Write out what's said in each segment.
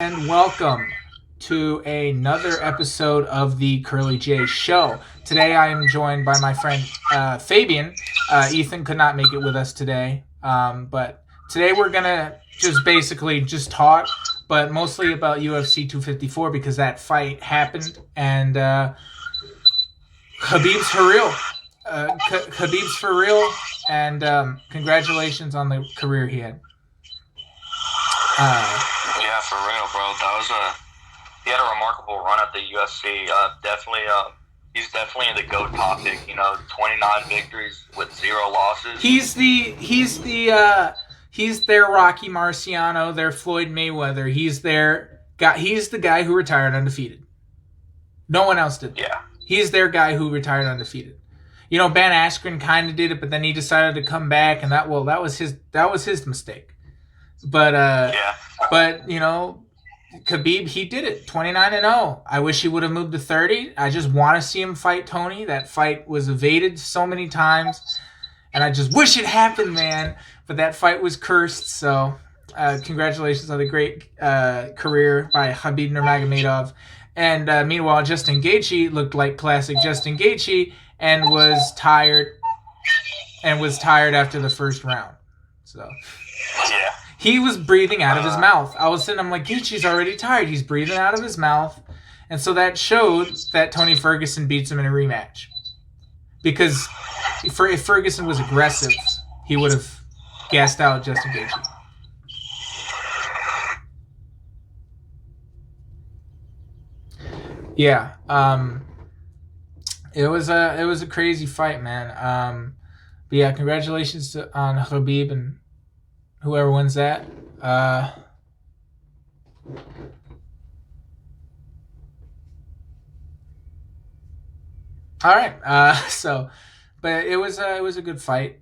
And welcome to another episode of the Curly J Show. Today I am joined by my friend Fabian. Ethan could not make it with us today, but today we're gonna just basically just talk, but mostly about UFC 254 because that fight happened and Khabib's for real. Khabib's for real, and congratulations on the career he had. Yeah, for real, bro. He had a remarkable run at the UFC. He's definitely in the GOAT topic. 29 victories with 0 losses. He's their Rocky Marciano, their Floyd Mayweather. He's the guy who retired undefeated. No one else did. Yeah. He's their guy who retired undefeated. Ben Askren kind of did it, but then he decided to come back, and that was his mistake. But Khabib, he did it, 29-0. I wish he would have moved to 30. I just want to see him fight Tony. That fight was evaded so many times, and I just wish it happened, man. But that fight was cursed. So, congratulations on the great career by Khabib Nurmagomedov. And meanwhile, Justin Gaethje looked like classic Justin Gaethje and was tired after the first round. So. Yeah. He was breathing out of his mouth. I was sitting, I'm like, Gaethje's already tired. He's breathing out of his mouth. And so that showed that Tony Ferguson beats him in a rematch. Because if Ferguson was aggressive, he would have gassed out Justin Gaethje. Yeah. It was a crazy fight, man. But yeah, congratulations on Khabib and whoever wins that. All right. But it was a good fight.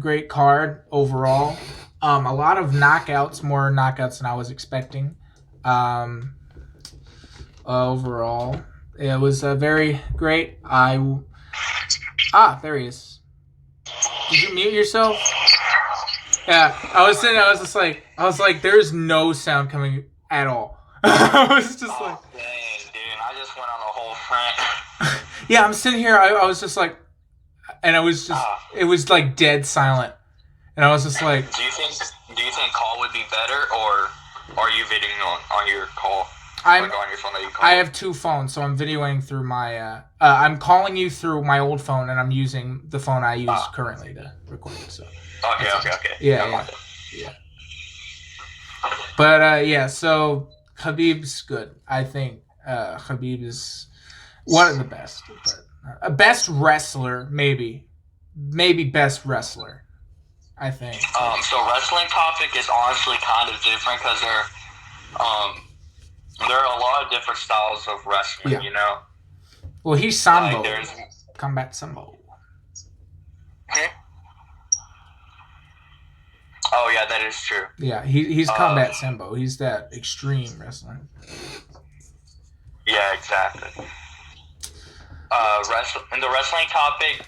Great card overall. A lot of knockouts, more knockouts than I was expecting. Overall, it was very great. There he is. Did you mute yourself? Yeah, I was like, there's no sound coming at all. I was just like, dang, dude, I just went on a whole rant. Yeah, I'm sitting here. I was just like, and it was like dead silent, and I was just like, Do you think call would be better, or are you videoing on your call? On your phone that you call? I have 2 phones, so I'm videoing through my. I'm calling you through my old phone, and I'm using the phone I use currently to record. So. Okay. Yeah. But so Khabib's good. I think Khabib is one of the best, but a best wrestler, maybe best wrestler. I think. So wrestling topic is honestly kind of different because there are a lot of different styles of wrestling. Yeah. Well, he's Sambo. Like Combat Sambo. Hmm? Oh yeah, that is true. Yeah, he's Combat Sambo. He's that extreme wrestling. Yeah, exactly. In the wrestling topic,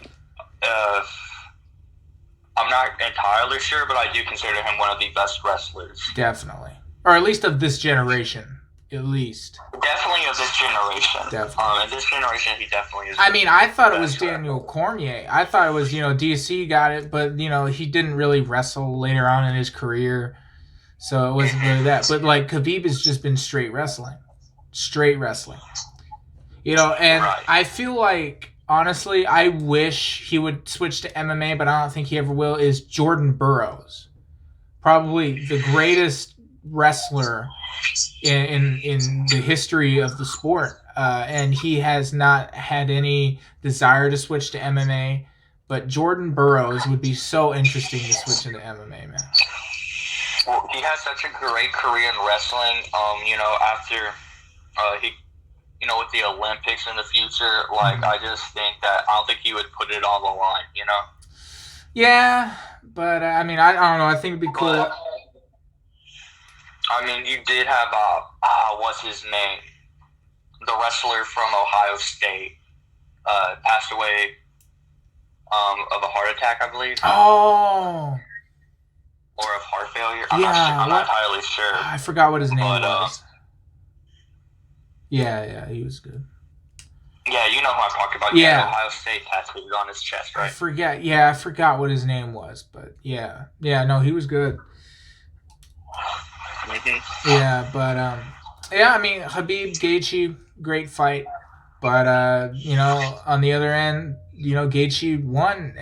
I'm not entirely sure, but I do consider him one of the best wrestlers. Definitely, or at least of this generation. At least. Definitely of this generation. Definitely. In this generation, he definitely is. I mean, I thought it was Daniel Cormier. I thought it was, DC got it, but, he didn't really wrestle later on in his career. So it wasn't really that. But, Khabib has just been straight wrestling. Straight wrestling. And right. I feel like, honestly, I wish he would switch to MMA, but I don't think he ever will, is Jordan Burroughs. Probably the greatest wrestler in the history of the sport, and he has not had any desire to switch to MMA. But Jordan Burroughs would be so interesting to switch into MMA, man. Well, he has such a great career in wrestling. After he, with the Olympics in the future, I just think that I don't think he would put it on the line. Yeah, but I don't know. I think it'd be cool. But, you did have what's his name? The wrestler from Ohio State passed away of a heart attack, I believe. Oh. Or of heart failure. I'm not entirely sure. I forgot what his name was. Yeah, he was good. Yeah, you know who I'm talking about. Yeah. Ohio State tattooed on his chest, right? I forgot what his name was, but yeah, no, he was good. Mm-hmm. Yeah, but yeah, I mean, Habib Gaethje, great fight, but on the other end, Gaethje won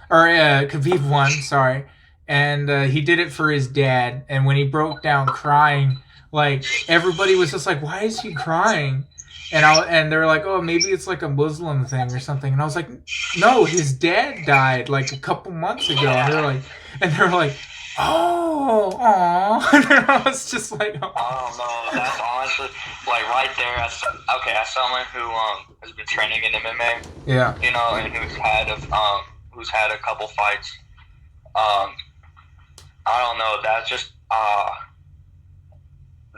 or Khabib won, sorry, and he did it for his dad. And when he broke down crying, like everybody was just like, "Why is he crying?" And they were like, "Oh, maybe it's like a Muslim thing or something." And I was like, "No, his dad died like a couple months ago." Yeah. And they were like, "Oh, aw." And I was just like, "Oh." Oh no, that's honestly like right there. As someone who has been training in MMA, yeah, and who's had a couple fights. I don't know. That's just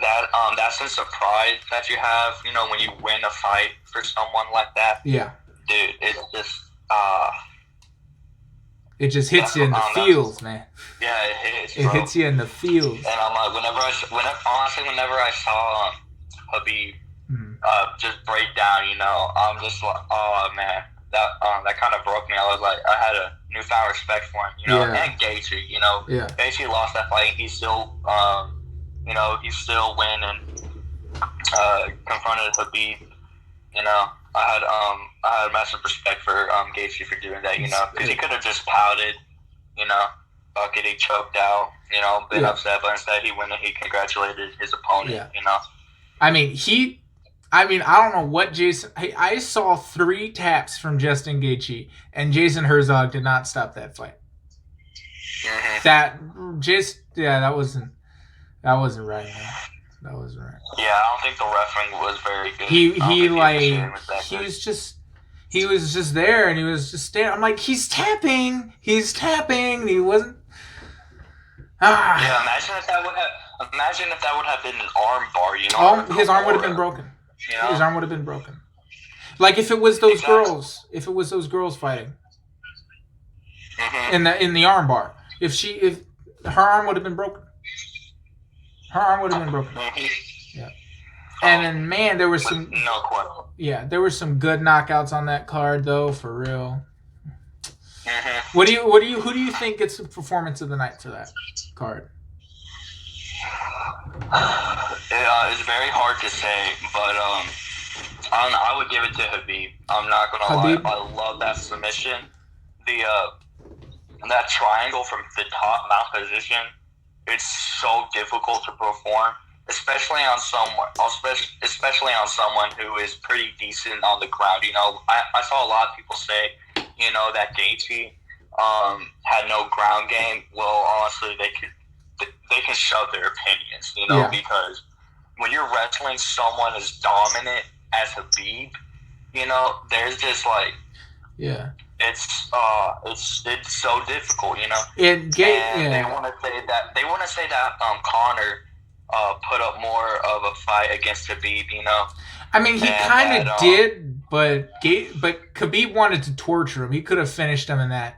that sense of pride that you have, when you win a fight for someone like that. Yeah, dude, it's just it just hits you in the feels, man. Yeah, it hits. It hits you in the feels. And I'm like, whenever I saw Habib just break down, I'm just like, oh man, that kind of broke me. I was like, I had a newfound respect for him, and Gaethje, Gaethje lost that fight. He's still, he's still winning. Confronted Habib, I had massive respect for Gaethje for doing that, because he could have just pouted, getting choked out, been upset, but instead he went and he congratulated his opponent, I mean, I don't know what Jason. I saw 3 taps from Justin Gaethje, and Jason Herzog did not stop that fight. Mm-hmm. That wasn't right, man. That wasn't right. Yeah, I don't think the refereeing was very good. He was just there, and he was just standing. I'm like, he's tapping, and he wasn't. Yeah, imagine if that would have been an arm bar, his arm would have been broken. His arm would have been broken. Like if it was those girls, fighting in the arm bar, if her arm would have been broken. Yeah. And then, man, there was some. No question. Yeah, there were some good knockouts on that card, though, for real. Mm-hmm. Who do you think gets the performance of the night for that card? It's very hard to say, but I would give it to Habib. I'm not gonna lie, I love that submission. That triangle from the top mount position. It's so difficult to perform, especially on someone who is pretty decent on the ground. I saw a lot of people say, that Gaethje had no ground game. Well, honestly, they can shove their opinions, because when you're wrestling someone as dominant as Habib, there's just like, it's so difficult, They want to say that Conor put up more of a fight against Habib, I mean, he kind of did, but Khabib wanted to torture him. He could have finished him in that,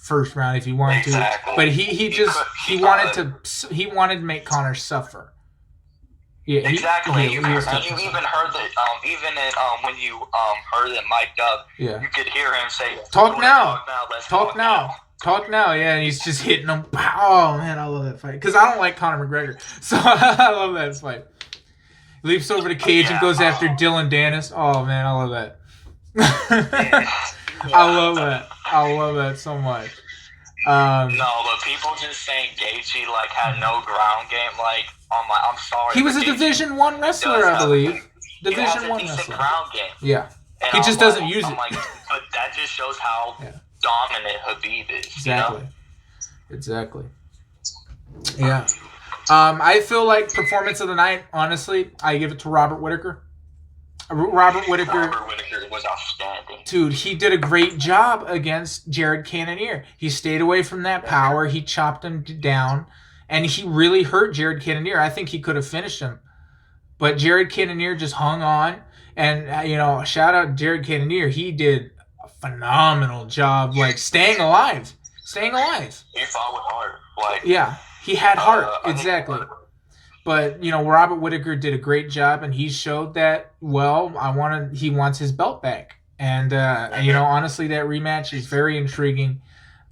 first round if he wanted to. But he wanted to make Conor suffer. Yeah, exactly. You even heard that. When you heard it mic'd up, you could hear him say, "Talk now. Talk now." Yeah, and he's just hitting him. Oh man, I love that fight because I don't like Conor McGregor, so I love that fight. Leaps over the cage and goes after Dylan Dennis. Oh man, I love that. I love that so much. No, but people just saying Gaethje had no ground game. I'm sorry. He was a Division I wrestler, I believe. Division I wrestler. Ground game. Yeah, and he just doesn't use it. But that just shows how dominant Habib is. Exactly. Yeah. I feel like performance of the night. Honestly, I give it to Robert Whittaker. Robert Whittaker was outstanding. Dude, he did a great job against Jared Cannonier. He stayed away from that power. He chopped him down, and he really hurt Jared Cannonier. I think he could have finished him, but Jared Cannonier just hung on. And shout out Jared Cannonier. He did a phenomenal job, staying alive. He fought with heart. He had heart. Exactly. But Robert Whittaker did a great job, and he showed that. Well, he wants his belt back, and honestly, that rematch is very intriguing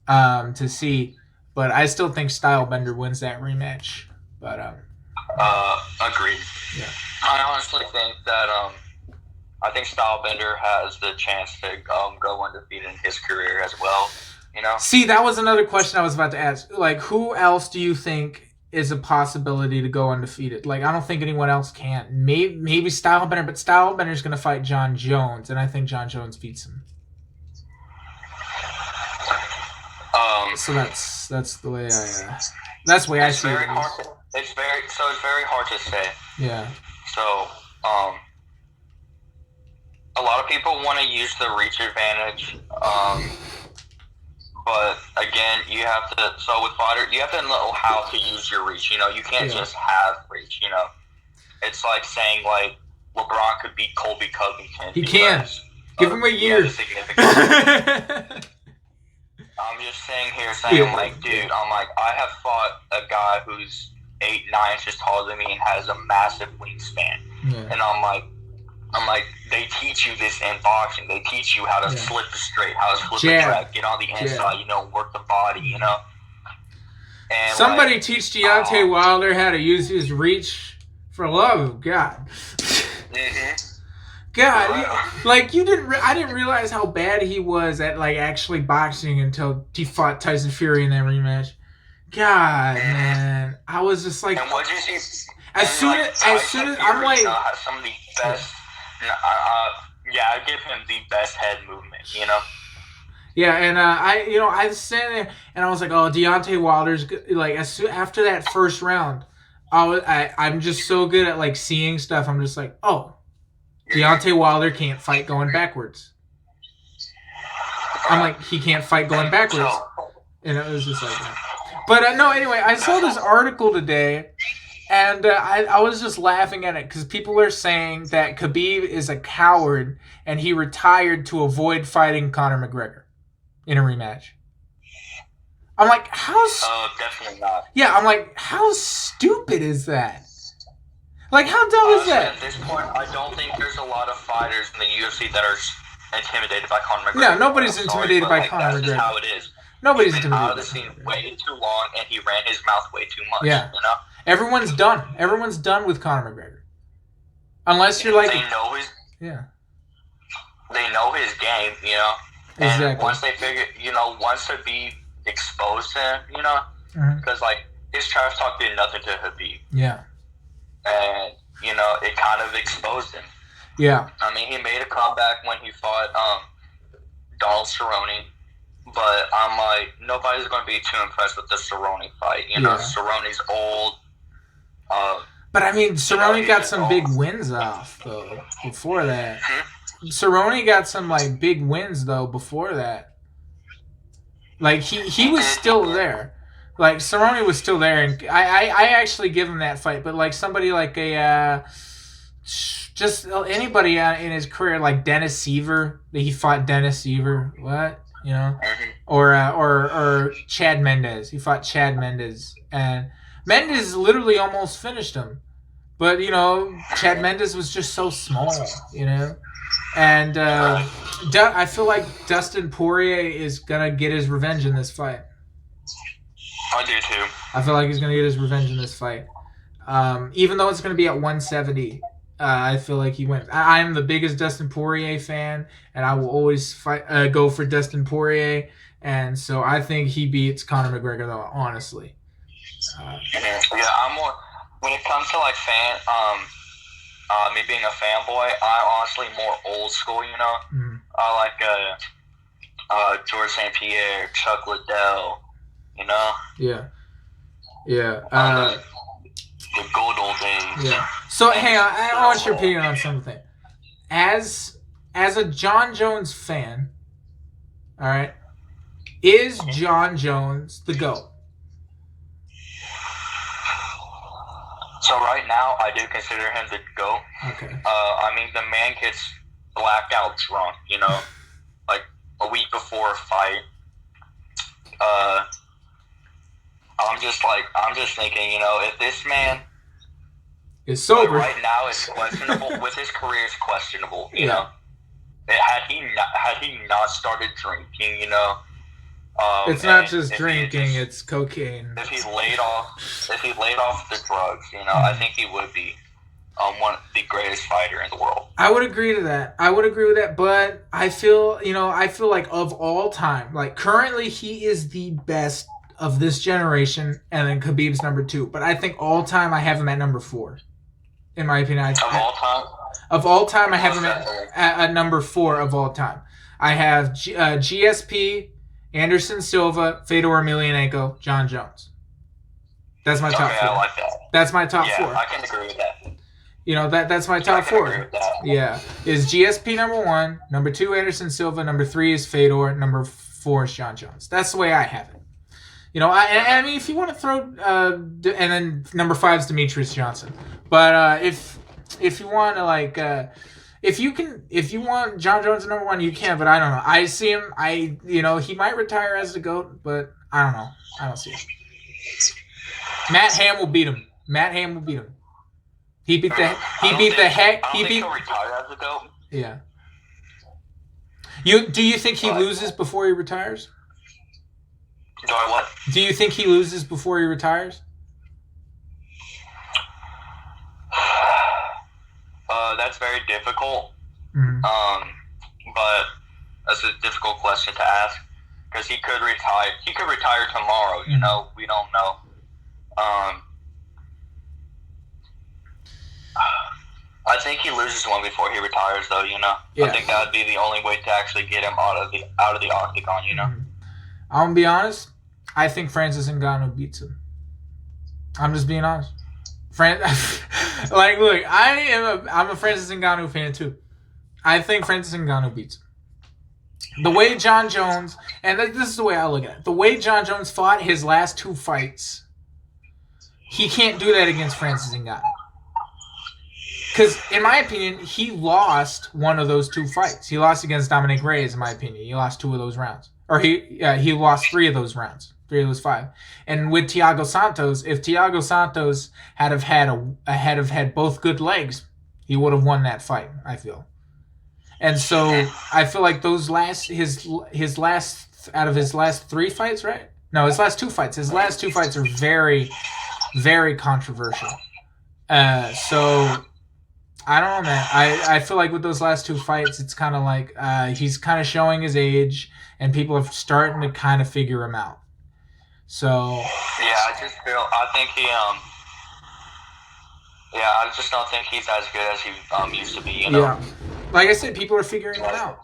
to see. But I still think Stylebender wins that rematch. But agreed. Yeah. I honestly think that I think Stylebender has the chance to go undefeated in his career as well. See, that was another question I was about to ask. Like, who else do you think is a possibility to go undefeated? Like, I don't think anyone else can. Maybe Stylebender, but Stylebender's going to fight John Jones, and I think John Jones beats him. So that's the way that's the way I see it. It's very hard to say. Yeah. So a lot of people want to use the reach advantage. But again, you have to. So with fighter, you have to know how to use your reach. You can't just have reach. It's like saying like LeBron could beat Colby Covington. He can. Give him a year. I'm just saying like, dude, I have fought a guy who's 8-9 inches taller than me and has a massive wingspan, and I'm like, they teach you this in boxing. They teach you how to flip the straight, how to flip the track, get on the inside, work the body, And somebody teach Deontay Wilder how to use his reach, for love of God. God, like I didn't realize how bad he was at like actually boxing until he fought Tyson Fury in that rematch. God, man, I was just like, as soon as I'm like, some of the best. I give him the best head movement. Yeah, and I was sitting there and I was like, oh, Deontay Wilder's good. Like after that first round, I'm just so good at like seeing stuff. I'm just like, oh, Deontay Wilder can't fight going backwards. I'm like, he can't fight going backwards, and it was just like that. But no, anyway, I saw this article today, and I was just laughing at it because people are saying that Khabib is a coward and he retired to avoid fighting Conor McGregor in a rematch. I'm like, definitely not. Yeah, I'm like, how stupid is that? Like, how dumb is that? At this point, I don't think there's a lot of fighters in the UFC that are intimidated by Conor McGregor. No, nobody's intimidated by Conor McGregor. That's just how it is. Nobody's intimidated. He's been out of the scene way too long, and he ran his mouth way too much. Yeah. Everyone's done. Everyone's done with Conor McGregor. Unless you're like... They know his... Yeah. They know his game, And exactly. once they figure... once to be exposed to him, because, his trash talk did nothing to Khabib. Yeah. And, it kind of exposed him. Yeah. I mean, he made a comeback when he fought Donald Cerrone, but I'm like, nobody's going to be too impressed with the Cerrone fight. Cerrone's old. But, I mean, Cerrone got some big wins off, though, before that. Cerrone got some, big wins, though, before that. Like, he was still there. Like, Cerrone was still there, and I actually give him that fight. But, somebody like just anybody in his career, like Dennis Seaver, he fought Dennis Seaver. What? Or Chad Mendes. He fought Chad Mendes. And Mendes literally almost finished him. But, Chad Mendes was just so small, And I feel like Dustin Poirier is going to get his revenge in this fight. I do too. I feel like he's going to get his revenge in this fight. Even though it's going to be at 170, I feel like he wins. I am the biggest Dustin Poirier fan, and I will always go for Dustin Poirier. And so I think he beats Conor McGregor, though, honestly. I'm more... When it comes to, me being a fanboy, I'm honestly more old school, Mm-hmm. I like George St. Pierre, Chuck Liddell, Yeah. The good old days. Yeah. So, hey, I want your opinion on something. As a John Jones fan, all right, is John Jones the GOAT? So right now, I do consider him the GOAT. Okay. I mean, the man gets blackout drunk, like a week before a fight. I'm just thinking, if this man is sober. But right now, it's questionable. With his career, it's questionable. You know, had he not started drinking, you know, it's not just drinking; it's cocaine. If he laid off the drugs, you know, I think he would be one of the greatest fighter in the world. I would agree to that. I would agree with that, but I feel like of all time, like currently he is the best of this generation, and then Khabib's number 2. But I think all time I have him at number 4. In my opinion, of all time, I have him at number 4 of all time. I have GSP, Anderson Silva, Fedor Emelianenko, John Jones. That's my top 4. I like that. That's my top 4. I can agree with that. You know, that's my top 4. Yeah. Is GSP number 1, number 2 Anderson Silva, number 3 is Fedor, number 4 is John Jones. That's the way I have it. You know, I mean, if you want to throw, and then number 5 is Demetrius Johnson. But if you want to like, if you want John Jones at number 1, you can. But I don't know. I see him. He might retire as the GOAT, but I don't know. I don't see him. Matt Ham will beat him. He beat the heck. He'll retire as the GOAT. Yeah. Do you think he loses before he retires? Do I what? Do you think he loses before he retires? That's very difficult. Mm-hmm. But that's a difficult question to ask because he could retire. He could retire tomorrow. You know, we don't know. I think he loses one before he retires, though. You know, I think that would be the only way to actually get him out of the octagon. You know. Mm-hmm. I'm gonna be honest. I think Francis Ngannou beats him. I'm just being honest. Look, I'm a Francis Ngannou fan too. I think Francis Ngannou beats him. The way John Jones, and this is the way I look at it. The way John Jones fought his last 2 fights, he can't do that against Francis Ngannou. Because, in my opinion, he lost one of those 2 fights. He lost against Dominic Reyes, in my opinion. He lost 2 of those rounds. Or he lost 3 of those rounds. 3 of those 5. And with Thiago Santos, if Thiago Santos had had both good legs, he would have won that fight, I feel. And so I feel like his last out of his last 3 fights, right? No, his last 2 fights. His last 2 fights are very, very controversial. So I don't know, man. I feel like with those last 2 fights, it's kind of like he's kind of showing his age, and people are starting to kind of figure him out. So yeah, I just don't think he's as good as he used to be. You know. Yeah, like I said, people are figuring it out.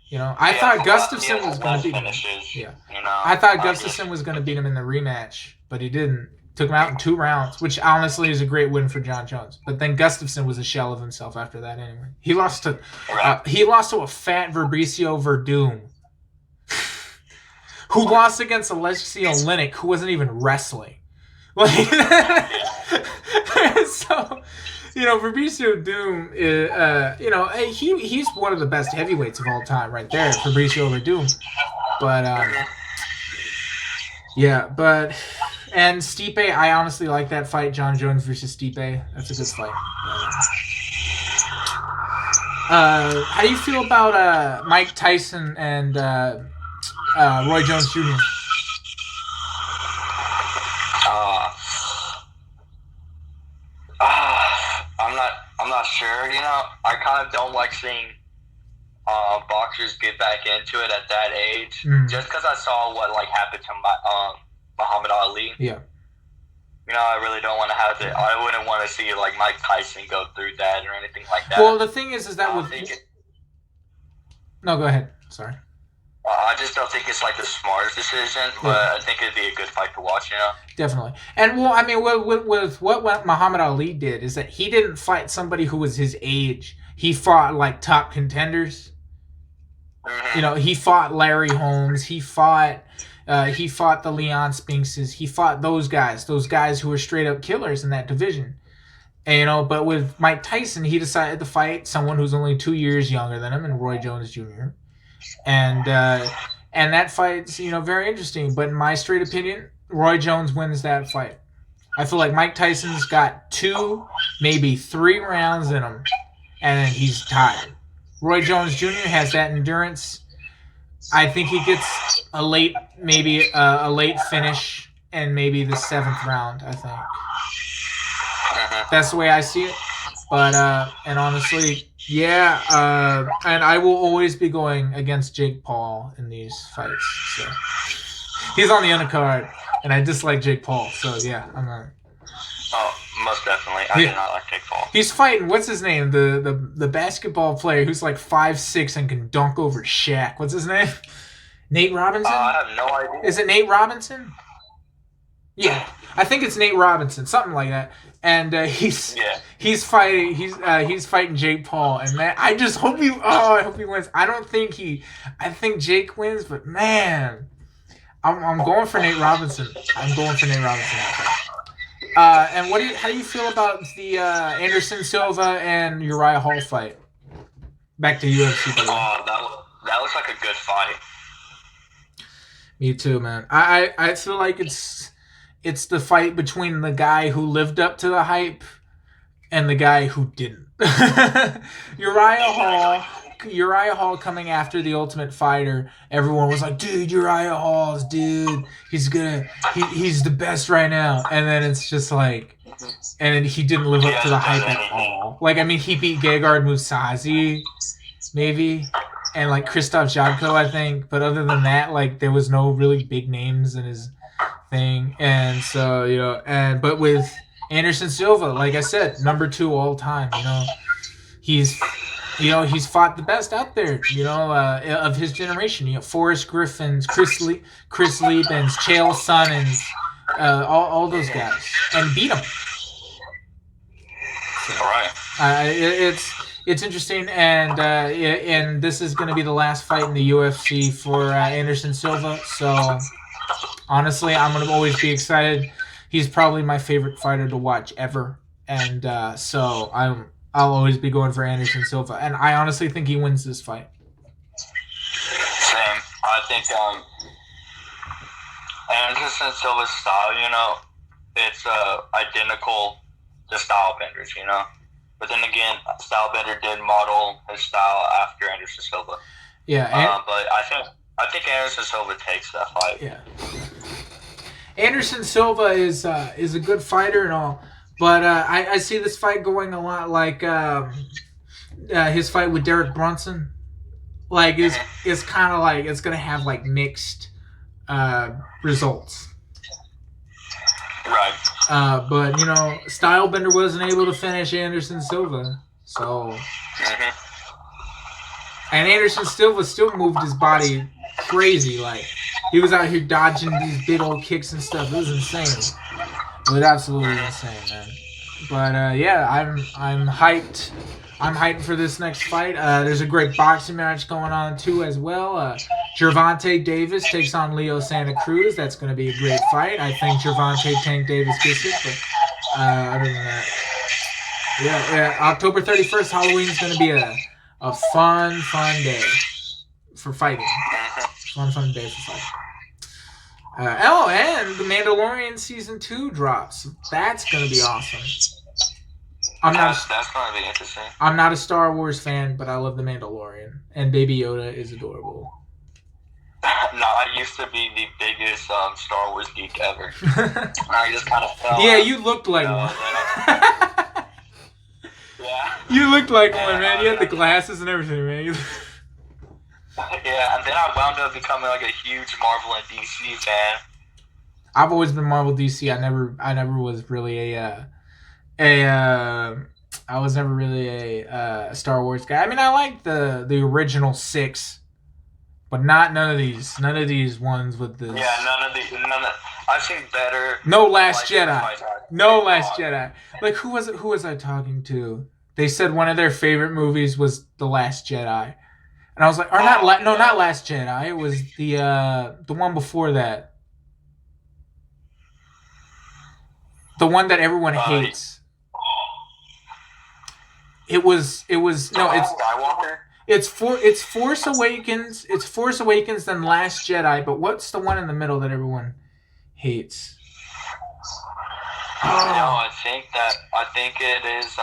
You know, I thought Gustafsson was going to beat him. Yeah, you know, I thought Gustafsson was going to beat him in the rematch, but he didn't. Took him out in 2 rounds, which honestly is a great win for John Jones. But then Gustafsson was a shell of himself after that. Anyway, he lost to a fat Fabricio Verdum, who lost against Alessio Oleinik, who wasn't even wrestling. Like, so, you know, Fabricio Verdum, he's one of the best heavyweights of all time, right there, Fabricio Verdum. But and Stipe, I honestly like that fight, John Jones versus Stipe. That's a good fight. How do you feel about Mike Tyson and Roy Jones Jr.? I'm not sure. You know, I kind of don't like seeing boxers get back into it at that age, just because I saw what happened to Muhammad Ali. Yeah. You know, I really don't want to have it. I wouldn't want to see Mike Tyson go through that or anything like that. Well, the thing is that No, go ahead. Sorry. I just don't think it's the smartest decision, but I think it'd be a good fight to watch. You know. Definitely. And well, I mean, with what Muhammad Ali did is that he didn't fight somebody who was his age. He fought top contenders. Mm-hmm. You know, he fought Larry Holmes. He fought the Leon Spinkses. He fought those guys who were straight up killers in that division. And, you know, but with Mike Tyson, he decided to fight someone who's only 2 years younger than him, and Roy Jones Jr. And that fight's, very interesting. But in my straight opinion, Roy Jones wins that fight. I feel like Mike Tyson's got 2 maybe 3 rounds in him, and then he's tired. Roy Jones Jr. has that endurance. I think he gets a late, maybe a late finish, and maybe the 7th round. I think that's the way I see it. But and honestly, yeah, and I will always be going against Jake Paul in these fights. So he's on the undercard, and I dislike Jake Paul. So yeah, I'm not. Oh, most definitely. I do not like Jake Paul. He's fighting, what's his name? The basketball player who's like 5'6" and can dunk over Shaq. What's his name? Nate Robinson? I have no idea. Is it Nate Robinson? Yeah, I think it's Nate Robinson, something like that. And he's fighting Jake Paul, and man, I just hope I hope he wins. I think Jake wins, but man, I'm going for Nate Robinson. I'm going for Nate Robinson. And how do you feel about the Anderson Silva and Uriah Hall fight? Back to UFC. Oh, that looks like a good fight. Me too, man. I feel like it's the fight between the guy who lived up to the hype and the guy who didn't. Uriah Hall coming after the Ultimate Fighter. Everyone was like, dude, Uriah Hall's dude. He's the best right now. And then it's just like, and he didn't live up to the hype at all. Like, I mean, he beat Gegard Mousasi, maybe, and like Krzysztof Jadko, I think. But other than that, like, there was no really big names in his thing. And so, but with Anderson Silva, like I said, number 2 all time, he's fought the best out there, of his generation. Forrest Griffins, Chris Liebens, Chael Sonnens, all those guys, and beat them. So, all right. It's interesting, and this is going to be the last fight in the UFC for Anderson Silva. So honestly, I'm going to always be excited. He's probably my favorite fighter to watch ever, and so I'll always be going for Anderson Silva, and I honestly think he wins this fight. Same. I think Anderson Silva's style, it's identical to Stylebenders, But then again, Stylebender did model his style after Anderson Silva. Yeah. But I think Anderson Silva takes that fight. Yeah. Anderson Silva is a good fighter and all, but I see this fight going a lot like his fight with Derek Brunson. Like, it's kind of like it's gonna have like mixed results. Right. But Stylebender wasn't able to finish Anderson Silva, so. And Anderson Silva still moved his body crazy. Like, he was out here dodging these big old kicks and stuff. It was insane. It was absolutely insane, man. But yeah, I'm hyped. I'm hyped for this next fight. There's a great boxing match going on too as well. Gervonta Davis takes on Leo Santa Cruz. That's going to be a great fight. I think Gervonta Tank Davis gets it, but other than that, yeah. October 31st, Halloween is going to be a fun day for fighting. Fun day for fighting. And The Mandalorian Season 2 drops. That's going to be awesome. That's going to be interesting. I'm not a Star Wars fan, but I love The Mandalorian. And Baby Yoda is adorable. No, I used to be the biggest Star Wars geek ever. I just kind of fell. Yeah, you looked like one. Yeah. You looked like one, man. You had the glasses and everything, man. Yeah, and then I wound up becoming like a huge Marvel and DC fan. I've always been Marvel DC. I never was really a Star Wars guy. I mean, I like the original 6, but none of these ones with this. Yeah, none of I've seen better. No Last Jedi. No Last Jedi. Like, who was I talking to? They said one of their favorite movies was The Last Jedi. And I was like, not Last Jedi. It was the one before that. The one that everyone hates. It's Skywalker. It's Force Awakens. It's Force Awakens, then Last Jedi. But what's the one in the middle that everyone hates? I think it is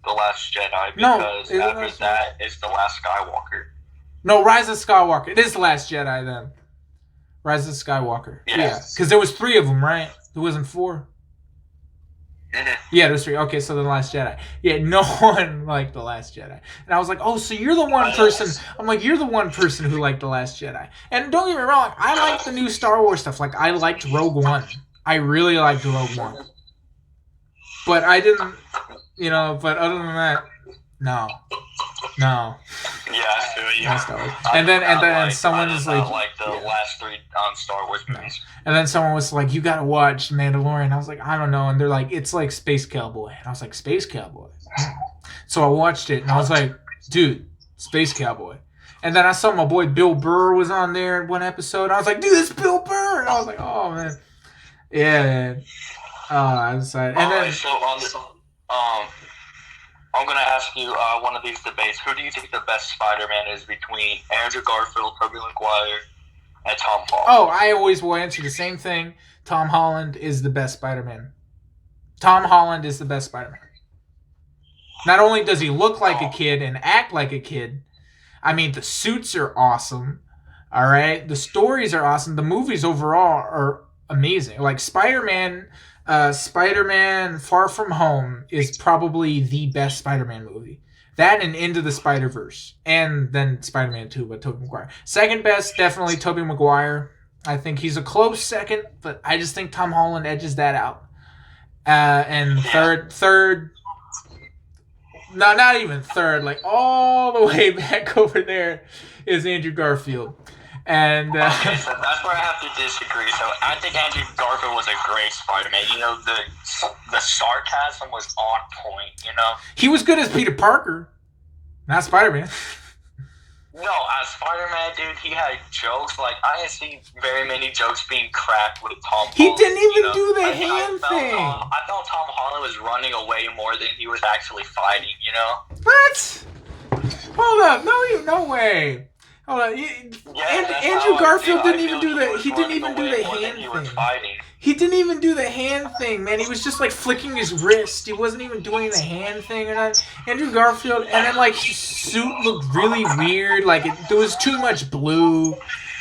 the Last Jedi No, because is it after Last Jedi? that it's the Last Skywalker. No, Rise of Skywalker. It is the Last Jedi then. Rise of Skywalker. Yes. Yeah, because there was 3 of them, right? There wasn't 4. Yeah, there's 3. Okay, so the Last Jedi. Yeah, no one liked the Last Jedi, and I was like, oh, so you're the one person. I'm like, you're the one person who liked the Last Jedi. And don't get me wrong, I like the new Star Wars stuff. Like, I liked Rogue One. I really liked Rogue One. But I didn't, But other than that, no. Yeah, I feel you. No Star Wars. And then someone was like, the last 3 Star Wars movies. And then someone was like, you gotta watch Mandalorian. I was like, I don't know. And they're like, it's like Space Cowboy. And I was like, Space Cowboy? So I watched it, and I was like, dude, Space Cowboy. And then I saw my boy Bill Burr was on there in one episode. I was like, dude, it's Bill Burr. And I was like, oh, man. Yeah, man. I decided. And then, so on this, I'm going to ask you one of these debates. Who do you think the best Spider-Man is between Andrew Garfield, Tobey Maguire, and Tom Holland? Oh, I always will answer the same thing. Tom Holland is the best Spider-Man. Tom Holland is the best Spider-Man. Not only does he look like a kid and act like a kid, I mean, the suits are awesome. All right? The stories are awesome. The movies overall are amazing. Like Spider-Man Far From Home is probably the best Spider-Man movie. That and Into the Spider-Verse. And then Spider-Man 2 by Tobey Maguire. Second best, definitely Tobey Maguire. I think he's a close second, but I just think Tom Holland edges that out. And third, no, not even third, like all the way back over there is Andrew Garfield. And okay, so that's where I have to disagree. So I think Andrew Garfield was a great Spider-Man. The sarcasm was on point, He was good as Peter Parker, not Spider-Man. No, as Spider-Man, dude, he had jokes. Like, I didn't see very many jokes being cracked with Tom Holland. He didn't even do the hand thing. I felt Tom Holland was running away more than he was actually fighting, What? Hold up. No way. Hold on. Andrew Garfield didn't even do the. He didn't even do the hand thing. He didn't even do the hand thing, man. He was just like flicking his wrist. He wasn't even doing the hand thing or not. Andrew Garfield, and then like his suit looked really weird. Like there was too much blue.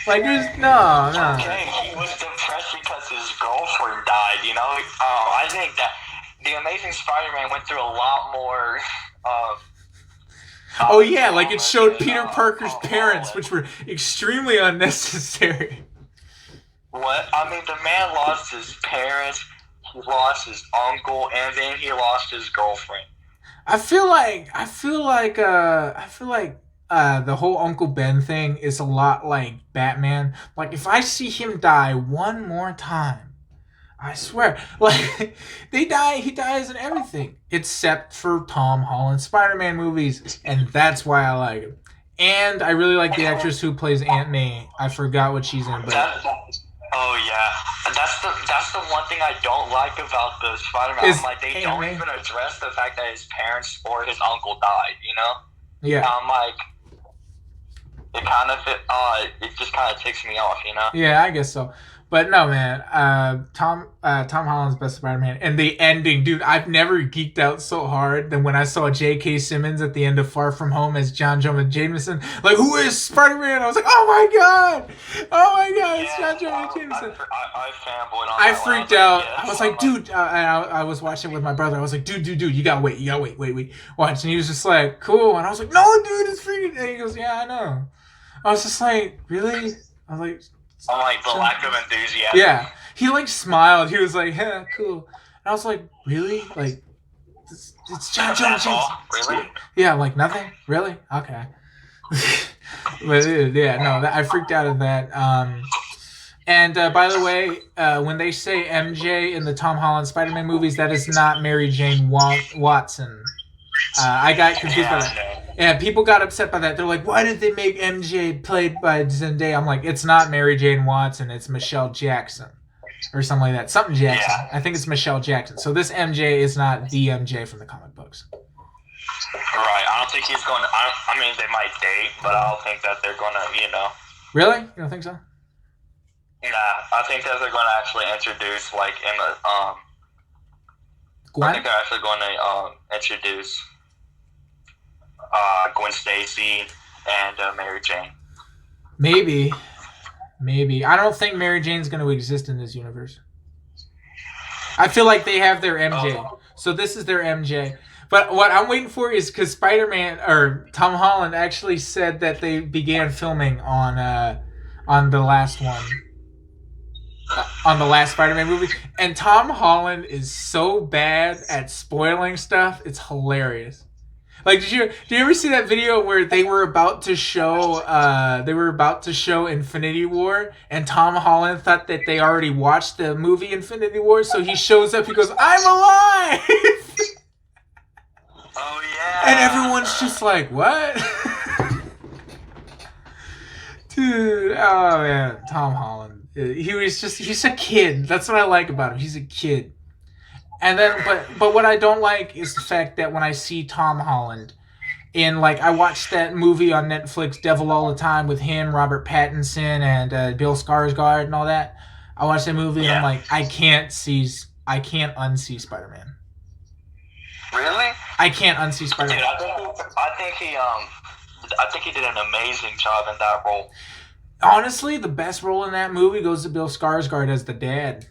Like there's no. Okay, he was depressed because his girlfriend died. I think that the Amazing Spider-Man went through a lot more. Oh yeah, like it showed Peter Parker's parents, which were extremely unnecessary. What? I mean, the man lost his parents, he lost his uncle, and then he lost his girlfriend. I feel like the whole Uncle Ben thing is a lot like Batman. Like if I see him die one more time, I swear, like he dies in everything except for Tom Holland Spider-Man movies, and that's why I like him. And I really like the actress who plays Aunt May. I forgot what she's in, but oh yeah, that's the one thing I don't like about the Spider-Man. Like they don't even address the fact that his parents or his uncle died. Yeah. I'm like, it just kind of ticks me off. Yeah, I guess so. But no, man, Tom Holland's best Spider-Man. And the ending, dude, I've never geeked out so hard than when I saw J.K. Simmons at the end of Far From Home as John Jonah Jameson. Like, who is Spider-Man? I was like, oh my God, it's John Jonah Jameson. I fanboyed on I freaked out. I was like, dude, I was watching it with my brother. I was like, dude, you gotta wait, watch. And he was just like, cool. And I was like, no, dude, it's freaking. And he goes, yeah, I know. I was just like, really? I was like, I'm like, the lack of enthusiasm. Yeah. He like smiled. He was like, yeah, cool. And I was like, really? Like, it's John Jonah Jameson. Really? Yeah, like nothing? Really? Okay. But yeah, no, I freaked out at that. And by the way, when they say MJ in the Tom Holland Spider-Man movies, that is not Mary Jane Watson. I got confused by that. Yeah, people got upset by that. They're like, why did they make MJ played by Zendaya? I'm like, it's not Mary Jane Watson. It's Michelle Jackson. Or something like that. Something Jackson. Yeah. I think it's Michelle Jackson. So this MJ is not the MJ from the comic books. Right. I don't think he's going to... I mean, they might date, but I don't think that they're going to, Really? You don't think so? Nah. I think that they're going to actually introduce, like, in the... Gwen? I think they're actually going to introduce Gwen Stacy and Mary Jane. Maybe. I don't think Mary Jane's going to exist in this universe. I feel like they have their MJ. So this is their MJ. But what I'm waiting for is because Spider-Man or Tom Holland actually said that they began filming on the last one. On the last Spider-Man movie. And Tom Holland is so bad at spoiling stuff. It's hilarious. Like, did you ever see that video where they were about to show Infinity War, and Tom Holland thought that they already watched the movie Infinity War, so he shows up, he goes, "I'm alive!" Oh yeah. And everyone's just like, "What?" Dude, oh man, Tom Holland. He's a kid. That's what I like about him. He's a kid. And then, but what I don't like is the fact that when I see Tom Holland in, like, I watched that movie on Netflix, Devil All the Time, with him, Robert Pattinson, and Bill Skarsgård and all that. I watched that movie and I'm like, I can't unsee Spider-Man. Really? I can't unsee Spider-Man. Dude, I think he did an amazing job in that role. Honestly, the best role in that movie goes to Bill Skarsgård as the dad.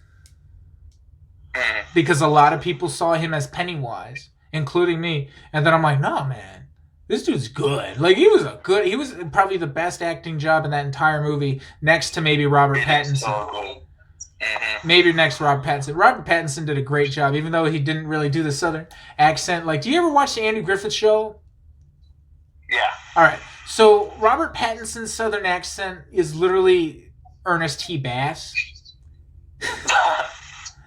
Because a lot of people saw him as Pennywise, including me. And then I'm like, no, man, this dude's good. Like, he was probably the best acting job in that entire movie, next to maybe Robert Pattinson. Maybe next to Robert Pattinson. Robert Pattinson did a great job, even though he didn't really do the Southern accent. Like, do you ever watch the Andy Griffith Show? Yeah. All right. So Robert Pattinson's Southern accent is literally Ernest T. Bass.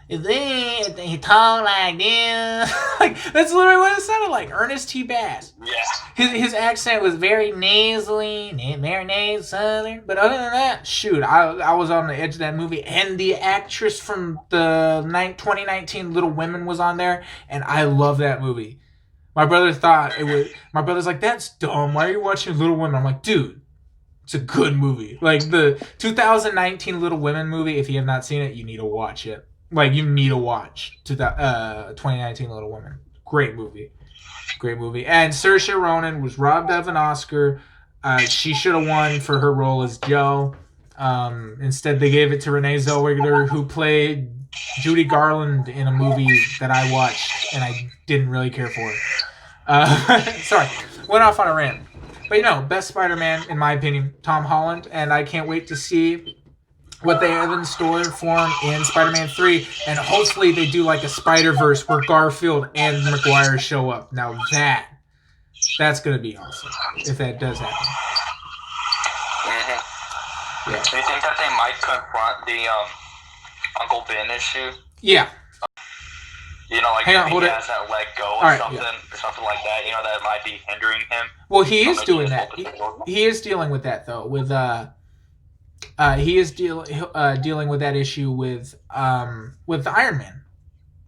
He talked like this. Like, that's literally what it sounded like. Ernest T. Bass. Yeah. His accent was very nasally, very nasal southern. But other than that, shoot, I was on the edge of that movie. And the actress from the 2019 Little Women was on there, and I love that movie. My brother thought it was. My brother's like, "That's dumb. Why are you watching Little Women?" I'm like, "Dude, it's a good movie. Like, the 2019 Little Women movie. If you have not seen it, you need to watch it. Like, you need to watch 2019 Little Women. Great movie. And Saoirse Ronan was robbed of an Oscar. She should have won for her role as Jo. Instead, they gave it to Renee Zellweger, who played Judy Garland in a movie that I watched and I didn't really care for. Sorry, went off on a rant. But best Spider-Man, in my opinion, Tom Holland, and I can't wait to see what they have in store for him in Spider-Man 3, and hopefully they do like a Spider-Verse where Garfield and Maguire show up. Now that's going to be awesome if that does happen. Mm-hmm. Yeah. Do you think that they might confront the Uncle Ben issue? Yeah. Like, hang on, hold he it. Hasn't let go or something like that. That might be hindering him. Well, he is doing that. He is dealing with that though. With he is dealing with that issue with Iron Man,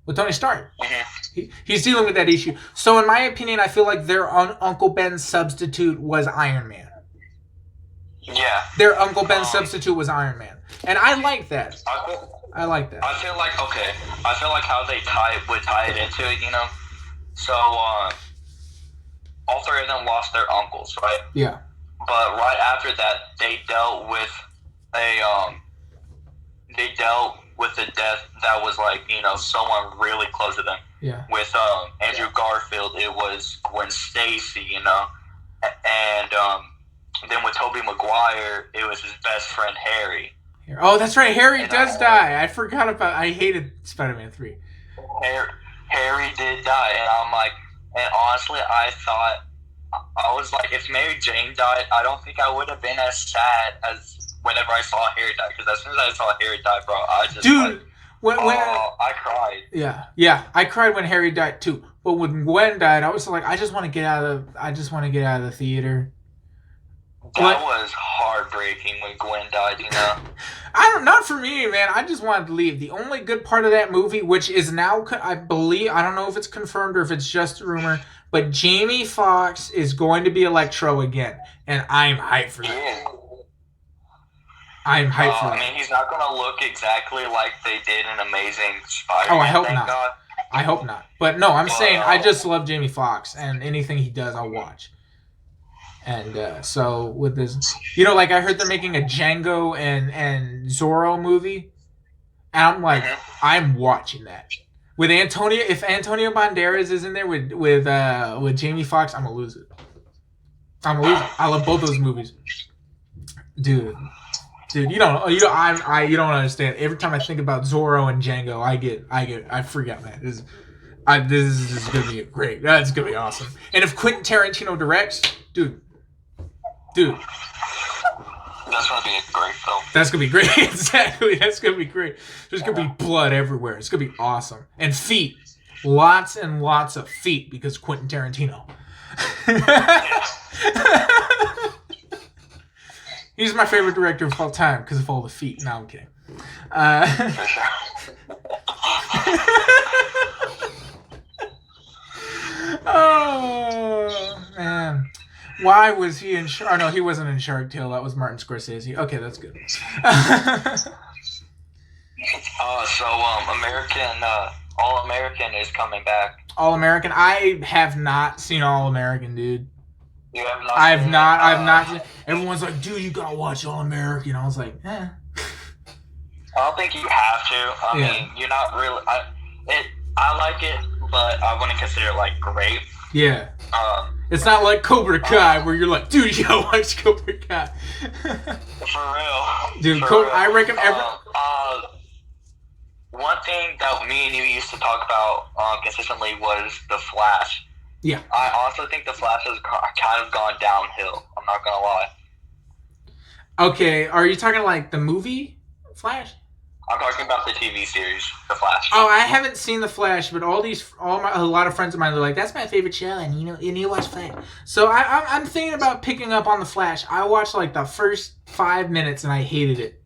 with Tony Stark. Mm-hmm. He's dealing with that issue. So, in my opinion, I feel like their Uncle Ben's substitute was Iron Man. Yeah. Their Uncle Ben's substitute was Iron Man, and I like that. I like that. I feel like how they would tie it into it. So all three of them lost their uncles, right? Yeah. But right after that, they dealt with the death that was like, someone really close to them. Yeah. With Andrew Garfield, it was Gwen Stacy, and then with Tobey Maguire, it was his best friend Harry. Oh, that's right. Harry does die. I forgot about. I hated Spider-Man 3. Harry did die, and I'm like, and honestly, I was like, if Mary Jane died, I don't think I would have been as sad as whenever I saw Harry die. Because as soon as I saw Harry die, bro, I just when I cried. Yeah, I cried when Harry died too. But when Gwen died, I was like, I just want to get out of the theater. That was heartbreaking when Gwen died, Not for me, man. I just wanted to leave. The only good part of that movie, which is now, I believe, I don't know if it's confirmed or if it's just a rumor, but Jamie Foxx is going to be Electro again, and I'm hyped for that. I'm hyped for that. I mean, he's not going to look exactly like they did in Amazing Spider-Man. Oh, I hope not. God. I hope not. But no, I'm saying I Well, just love Jamie Foxx, and anything he does, I'll watch. And so with this, like I heard they're making a Django and Zorro movie, and I'm like, I'm watching that. With Antonio, if Antonio Banderas is in there with Jamie Foxx, I'm gonna lose it. I love both those movies, dude. Dude, you don't understand. Every time I think about Zorro and Django, I freak out, man. This is gonna be great. That's gonna be awesome. And if Quentin Tarantino directs, dude, that's gonna be a great film. that's gonna be great. Exactly, that's gonna be great. There's gonna be blood everywhere. It's gonna be awesome. And feet, lots and lots of feet because Quentin Tarantino. He's my favorite director of all time because of all the feet. No, I'm kidding. For sure. Oh, man. Why was he in Shark? Oh, no, he wasn't in Shark Tale. That was Martin Scorsese. Okay, that's good. American, All American is coming back. All American? I have not seen All American, dude. You have not? I've not. Everyone's like, dude, you gotta watch All American. I was like, eh. I don't think you have to. I mean, you're not really. I like it, but I wouldn't consider it like great. Yeah. It's not like Cobra Kai where you're like, dude, you gotta watch Cobra Kai. For real. Dude, for real. I recommend. One thing that me and you used to talk about consistently was The Flash. Yeah. I also think The Flash has kind of gone downhill. I'm not gonna lie. Okay, are you talking like the movie Flash? I'm talking about the TV series, The Flash. Oh, I haven't seen The Flash, but a lot of friends of mine are like, that's my favorite show, and you watch Flash. So I'm thinking about picking up on The Flash. I watched like the first 5 minutes and I hated it.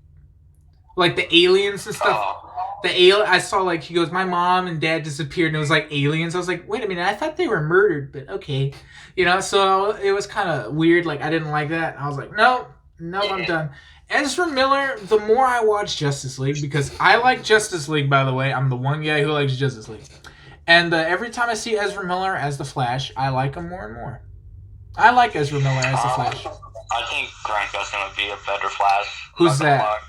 Like the aliens and stuff. I saw like he goes, my mom and dad disappeared, and it was like aliens. I was like, wait a minute, I thought they were murdered, but okay, So it was kind of weird. Like I didn't like that. I was like, no, I'm done. Ezra Miller. The more I watch Justice League, because I like Justice League, by the way, I'm the one guy who likes Justice League, and every time I see Ezra Miller as the Flash, I like him more and more. I like Ezra Miller as the Flash. I think Grant Gustin would be a better Flash. Who's that?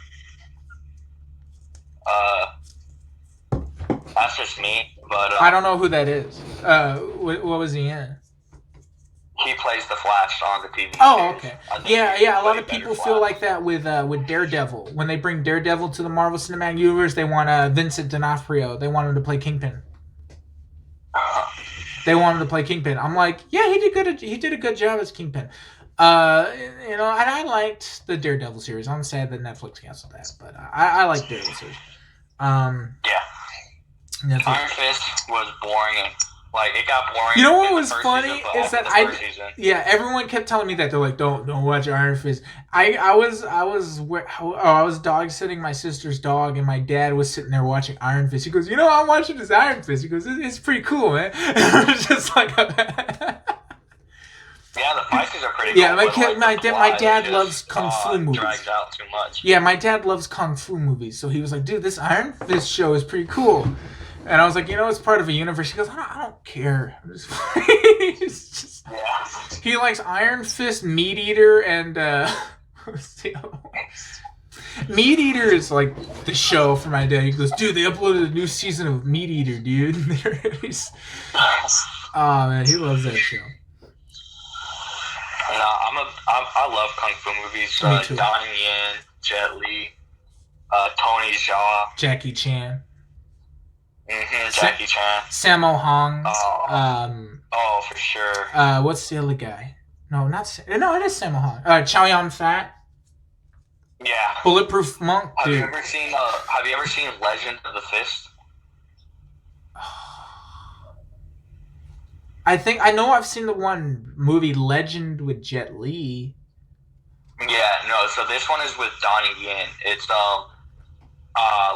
That's just me, but I don't know who that is. What was he in? He plays the Flash on the TV. Oh, series. okay. Yeah. A lot of people feel like that with Daredevil. When they bring Daredevil to the Marvel Cinematic Universe, they want Vincent D'Onofrio. They want him to play Kingpin. They want him to play Kingpin. I'm like, yeah, he did a good job as Kingpin. And I liked the Daredevil series. I'm sad that Netflix canceled that, but I like Daredevil series. Yeah. Iron Fist was boring and it got boring. You know what was funny season, is that everyone kept telling me that they're like, don't watch Iron Fist. I was dog sitting my sister's dog, and my dad was sitting there watching Iron Fist. He goes, I'm watching this Iron Fist. He goes, it's pretty cool, man. It's just like. Yeah, the fights are pretty cool. Yeah, my dad loves kung fu movies. Dragged out too much. Yeah, my dad loves kung fu movies, so he was like, dude, this Iron Fist show is pretty cool. And I was like, it's part of a universe. He goes, I don't care. He likes Iron Fist, Meat Eater, and what's the other one? Meat Eater is like the show for my dad. He goes, dude, they uploaded a new season of Meat Eater, dude. Oh man, he loves that show. I love kung fu movies. Me too. Donnie Yen, Jet Li, Tony Jaa, Jackie Chan. Jackie Chan. Sammo Hung. For sure. What's the other guy? No, it is Sammo Hung. Chow Yun-fat. Yeah. Bulletproof Monk. Dude. Have you ever seen Legend of the Fist? I know I've seen the one movie Legend with Jet Li. Yeah, no. So this one is with Donnie Yen. It's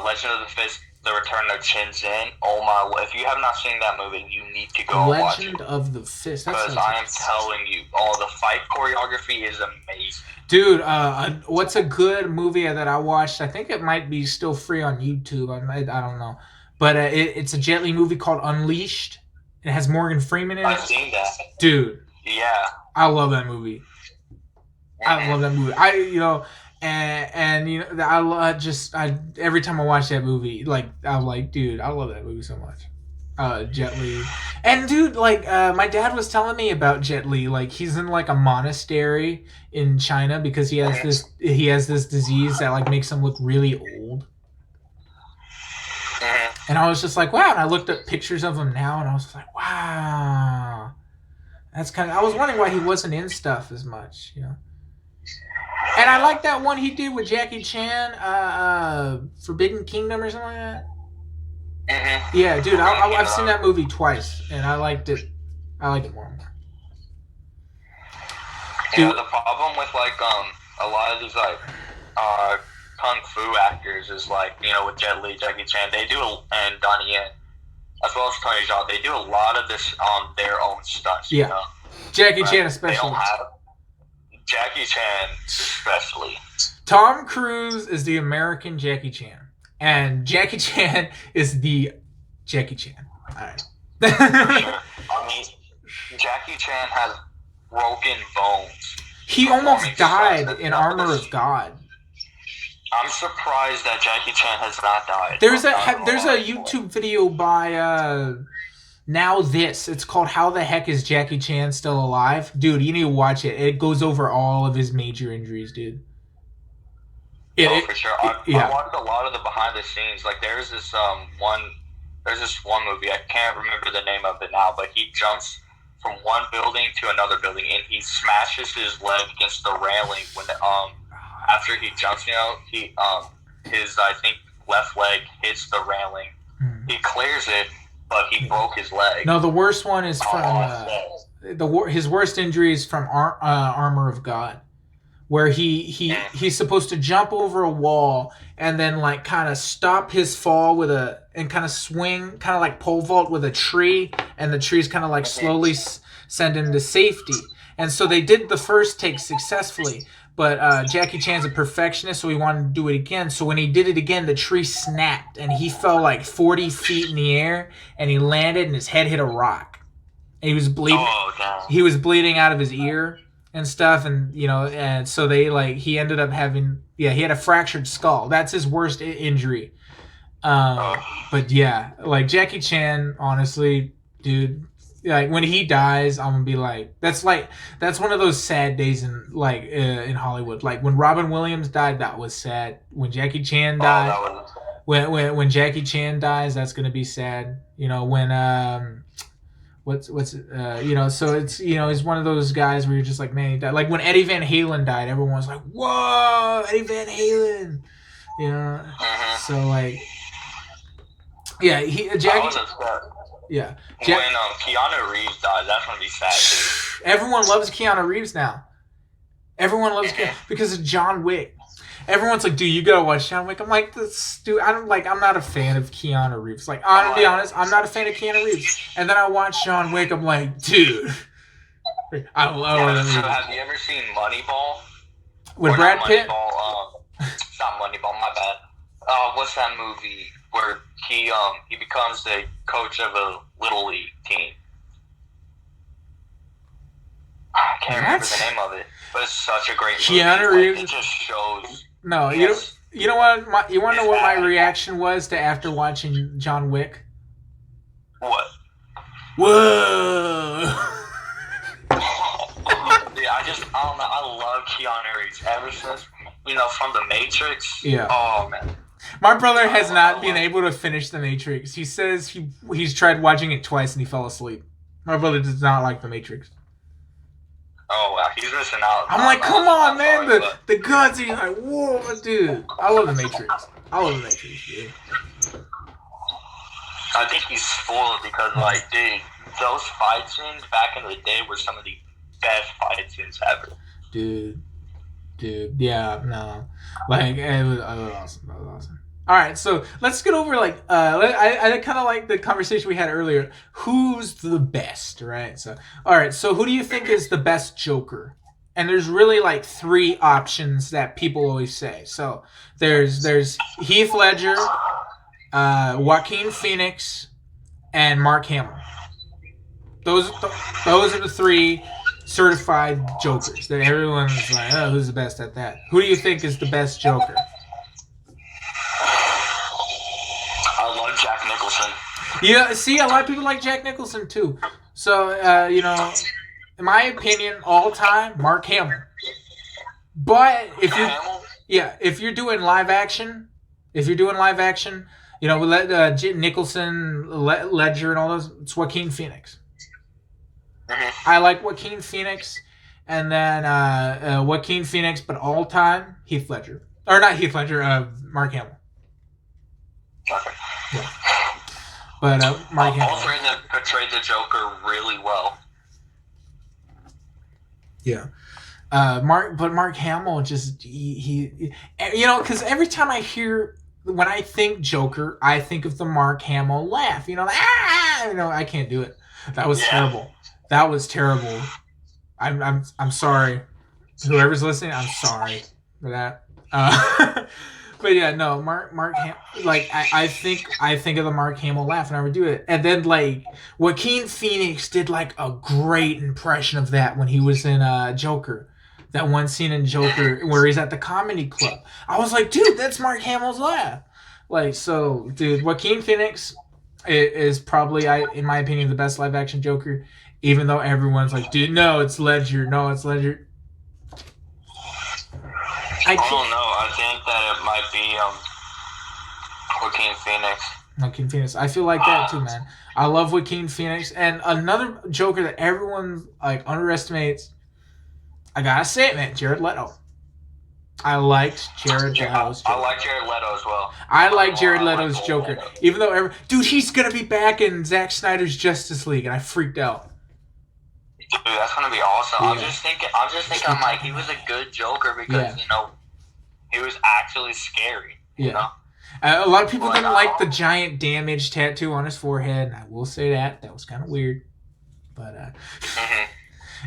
Legend of the Fist. The Return of Chin Zin. Oh my! If you have not seen that movie, you need to go and watch it. Legend of the Fist. Because I am telling you, the fight choreography is amazing. Dude, what's a good movie that I watched? I think it might be still free on YouTube. I don't know, but it's a Jet Li movie called Unleashed. It has Morgan Freeman in I've it. seen that. Dude, Yeah. I love that movie. I love that movie. And you know, I every time I watch that movie, like I'm like, dude, I love that movie so much. Jet Li, and dude, like, my dad was telling me about Jet Li. Like, he's in like a monastery in China because he has this disease that like makes him look really old. And I was just like, wow. And I looked up pictures of him now, and I was just like, wow. That's kind of. I was wondering why he wasn't in stuff as much, you know. And I like that one he did with Jackie Chan, Forbidden Kingdom or something like that. Yeah, dude, I've seen that movie twice, and I liked it. I like it more and more. You know, the problem with like a lot of these like kung fu actors is like, you know, with Jet Li, Jackie Chan, and Donnie Yen, as well as Tony Jaa, they do a lot of this on their own stunts. Yeah, you know? Jackie Chan especially. They don't have Jackie Chan especially. Tom Cruise is the American Jackie Chan, and Jackie Chan is the Jackie Chan. All right. Sure. I mean, Jackie Chan has broken bones. He almost died in Armor of God. I'm surprised that Jackie Chan has not died. There's a YouTube video by Now This. It's called How the Heck is Jackie Chan Still Alive? Dude, you need to watch it. It goes over all of his major injuries, dude. For sure. I watched a lot of the behind the scenes. Like there's this one movie, I can't remember the name of it now, but he jumps from one building to another building and he smashes his leg against the railing when after he jumps, you know, his I think left leg hits the railing. He clears it, but he broke his leg. No, the worst one is from his worst injury is from Armor of God, where he's supposed to jump over a wall and then like kind of stop his fall and kind of swing, kind of like pole vault with a tree, and the tree's kind of like slowly send him to safety. And so they did the first take successfully, but Jackie Chan's a perfectionist, so he wanted to do it again. So when he did it again, the tree snapped and he fell like 40 feet in the air, and he landed and his head hit a rock. And he was bleeding. He was bleeding out of his ear and stuff, and you know, and so he ended up having, he had a fractured skull. That's his worst injury. But yeah, like Jackie Chan, honestly, dude, like when he dies, I'm gonna be like, that's one of those sad days in Hollywood. Like when Robin Williams died, that was sad. When Jackie Chan died, when Jackie Chan dies, that's gonna be sad. You know, when you know, so it's, you know, he's one of those guys where you're just like, man, he died. Like when Eddie Van Halen died, everyone was like, whoa, Eddie Van Halen, you know. So like, yeah, Jackie. Yeah. When Keanu Reeves died, that's gonna be sad too. Everyone loves Keanu Reeves now. Everyone loves Keanu because of John Wick. Everyone's like, dude, you gotta watch John Wick. I'm like, dude, I'm not a fan of Keanu Reeves. Like, I'm gonna be honest, I'm not a fan of Keanu Reeves. And then I watch John Wick, I'm like, dude, I love that movie. So have you ever seen Moneyball? With Brad Pitt? It's not Moneyball, my bad. What's that movie where he becomes the coach of a little league team? I can't remember the name of it, but it's such a great movie. Keanu Reeves. It just shows. No, you know what? You want to know what my reaction was to after watching John Wick? What? Whoa! Yeah, I don't know. I love Keanu Reeves ever since, you know, from The Matrix. Yeah. Oh man. My brother has not been able to finish The Matrix. He says he's tried watching it twice and he fell asleep. My brother does not like The Matrix. Oh wow, he's missing out. I'm like, come on, man, the guns. He's like, whoa, dude. I love The Matrix. Dude. I think he's spoiled because, like, dude, those fight scenes back in the day were some of the best fight scenes ever. Dude, yeah, no, like it was awesome. That was awesome. All right, so let's get over I kind of like the conversation we had earlier. Who's the best, right? So, all right, so who do you think is the best Joker? And there's really like three options that people always say. So there's Heath Ledger, Joaquin Phoenix, and Mark Hamill. Those are the three certified Jokers that everyone's like, oh, who's the best at that? Who do you think is the best Joker? I love Jack Nicholson. Yeah, see, a lot of people like Jack Nicholson too. So, in my opinion, all time, Mark Hamill. But if you're doing live action, we let Nicholson, Ledger, and all those. It's Joaquin Phoenix. Mm-hmm. I like Joaquin Phoenix, and then Joaquin Phoenix, but all time Heath Ledger, or not Heath Ledger, Mark Hamill. Okay. Yeah. But Mark Hamill. All three of them portrayed the Joker really well. Yeah. Mark Hamill just he because every time when I think Joker, I think of the Mark Hamill laugh. I can't do it. That was terrible. That was terrible. I'm sorry. Whoever's listening, I'm sorry for that. But yeah, no, Mark Hamill. Like I think of the Mark Hamill laugh and I would do it. And then like Joaquin Phoenix did like a great impression of that when he was in Joker. That one scene in Joker where he's at the comedy club. I was like, dude, that's Mark Hamill's laugh. Like, so, dude, Joaquin Phoenix is probably, in my opinion, the best live action Joker. Even though everyone's like, dude, no, it's Ledger. No, it's Ledger. I don't know. I think that it might be Joaquin Phoenix. Joaquin Phoenix. I feel like that too, man. I love Joaquin Phoenix. And another Joker that everyone like underestimates, I gotta say it, man, Jared Leto. I liked Jared Leto's Joker. I like Jared Leto as well. I like Jared Leto's Joker. Even though dude, he's gonna be back in Zack Snyder's Justice League, and I freaked out. Dude, that's gonna be awesome. Yeah. I'm just thinking, I'm like, he was a good Joker because he was actually scary. Yeah. A lot of people didn't like the giant damage tattoo on his forehead, and I will say that was kind of weird. But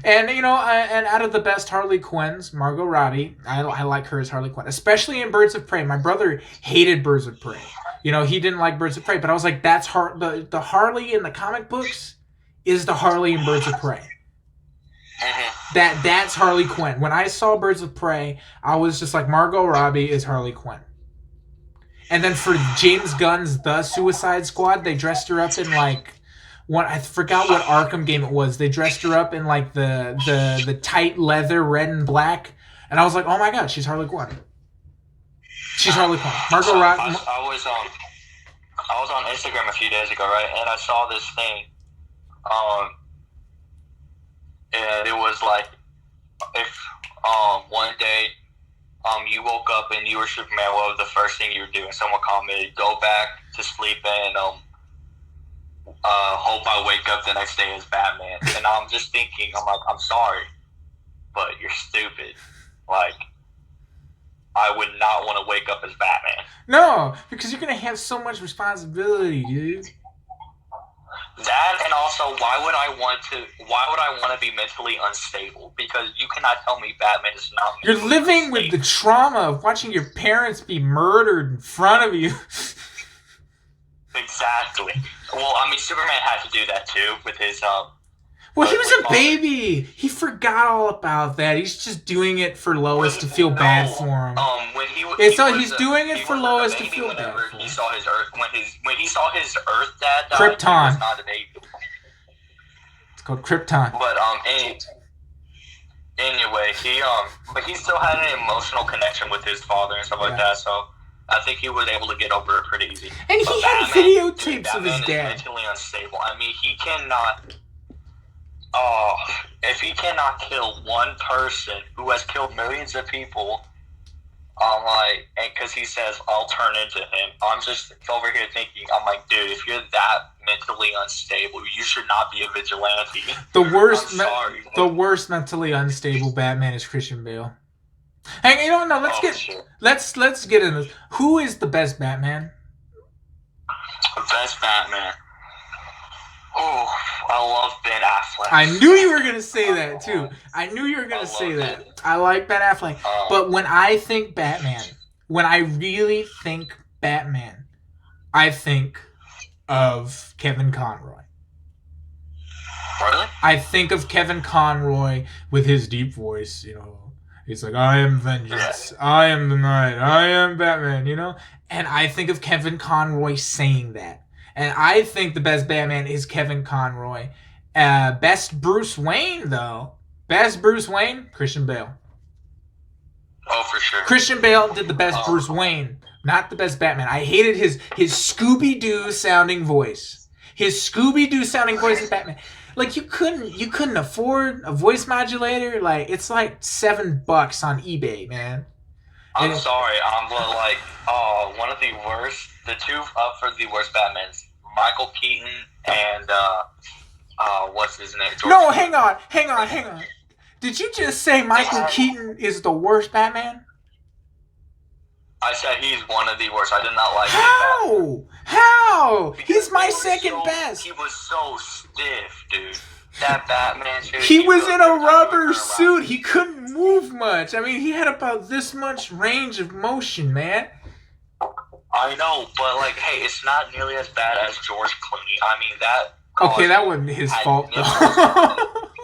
and and out of the best Harley Quinns, Margot Robbie, I like her as Harley Quinn, especially in Birds of Prey. My brother hated Birds of Prey. He didn't like Birds of Prey, but I was like, that's the Harley in the comic books is the Harley in Birds of Prey. That's Harley Quinn. When I saw Birds of Prey, I was just like, Margot Robbie is Harley Quinn. And then for James Gunn's The Suicide Squad, they dressed her up in like I forgot what Arkham game it was. They dressed her up in like the tight leather red and black, and I was like, oh my god, she's Harley Quinn. She's Harley Quinn. Margot Robbie. I was on Instagram a few days ago, right, and I saw this thing. And it was like, if one day you woke up and you were Superman, what was the first thing you would do? And someone commented, go back to sleep and hope I wake up the next day as Batman. And I'm just thinking, I'm like, I'm sorry, but you're stupid. Like, I would not want to wake up as Batman. No, because you're gonna have so much responsibility, dude. That, and also, why would I want to be mentally unstable? Because you cannot tell me Batman is not. You're living unstable with the trauma of watching your parents be murdered in front of you. Exactly. Well, I mean, Superman had to do that too with his Well, he was a baby. He forgot all about that. He's just doing it for Lois to feel bad for him. He's doing it for Lois to feel bad for him. He saw his Earth when he saw his Earth dad die. Krypton. He was not a baby. It's called Krypton. But anyway, but he still had an emotional connection with his father and stuff like that. So I think he was able to get over it pretty easy. And he had videotapes of his dad. Batman is mentally unstable. I mean, he cannot. If he cannot kill one person who has killed millions of people, because he says, I'll turn into him. I'm just over here thinking, I'm like, dude, if you're that mentally unstable, you should not be a vigilante. The worst mentally unstable Batman is Christian Bale. Hey, let's get into this. Who is the best Batman? The best Batman. Oh, I love Ben Affleck. I knew you were going to say that, too. I knew you were going to say that. I like Ben Affleck. But when I think Batman, when I really think Batman, I think of Kevin Conroy. Really? I think of Kevin Conroy with his deep voice, you know. He's like, I am vengeance. I am the knight. I am Batman, you know? And I think of Kevin Conroy saying that. And I think the best Batman is Kevin Conroy. Best Bruce Wayne, though. Best Bruce Wayne, Christian Bale. Oh, for sure. Christian Bale did the best Bruce Wayne, not the best Batman. I hated his Scooby-Doo sounding voice. His Scooby-Doo sounding voice as Batman. Like you couldn't afford a voice modulator. Like it's like $7 on eBay, man. I'm sorry, but like, one of the worst, the two up for the worst Batmans, Michael Keaton and what's his name? No, hang on. Did you just say Michael Keaton is the worst Batman? I said he's one of the worst. I did not like him. How? He's my second best. He was so stiff, dude. That Batman suit. He was in a rubber suit. He couldn't move much. I mean, he had about this much range of motion, man. I know, but like, hey, it's not nearly as bad as George Clooney. I mean, that. Okay, that wasn't his fault, though.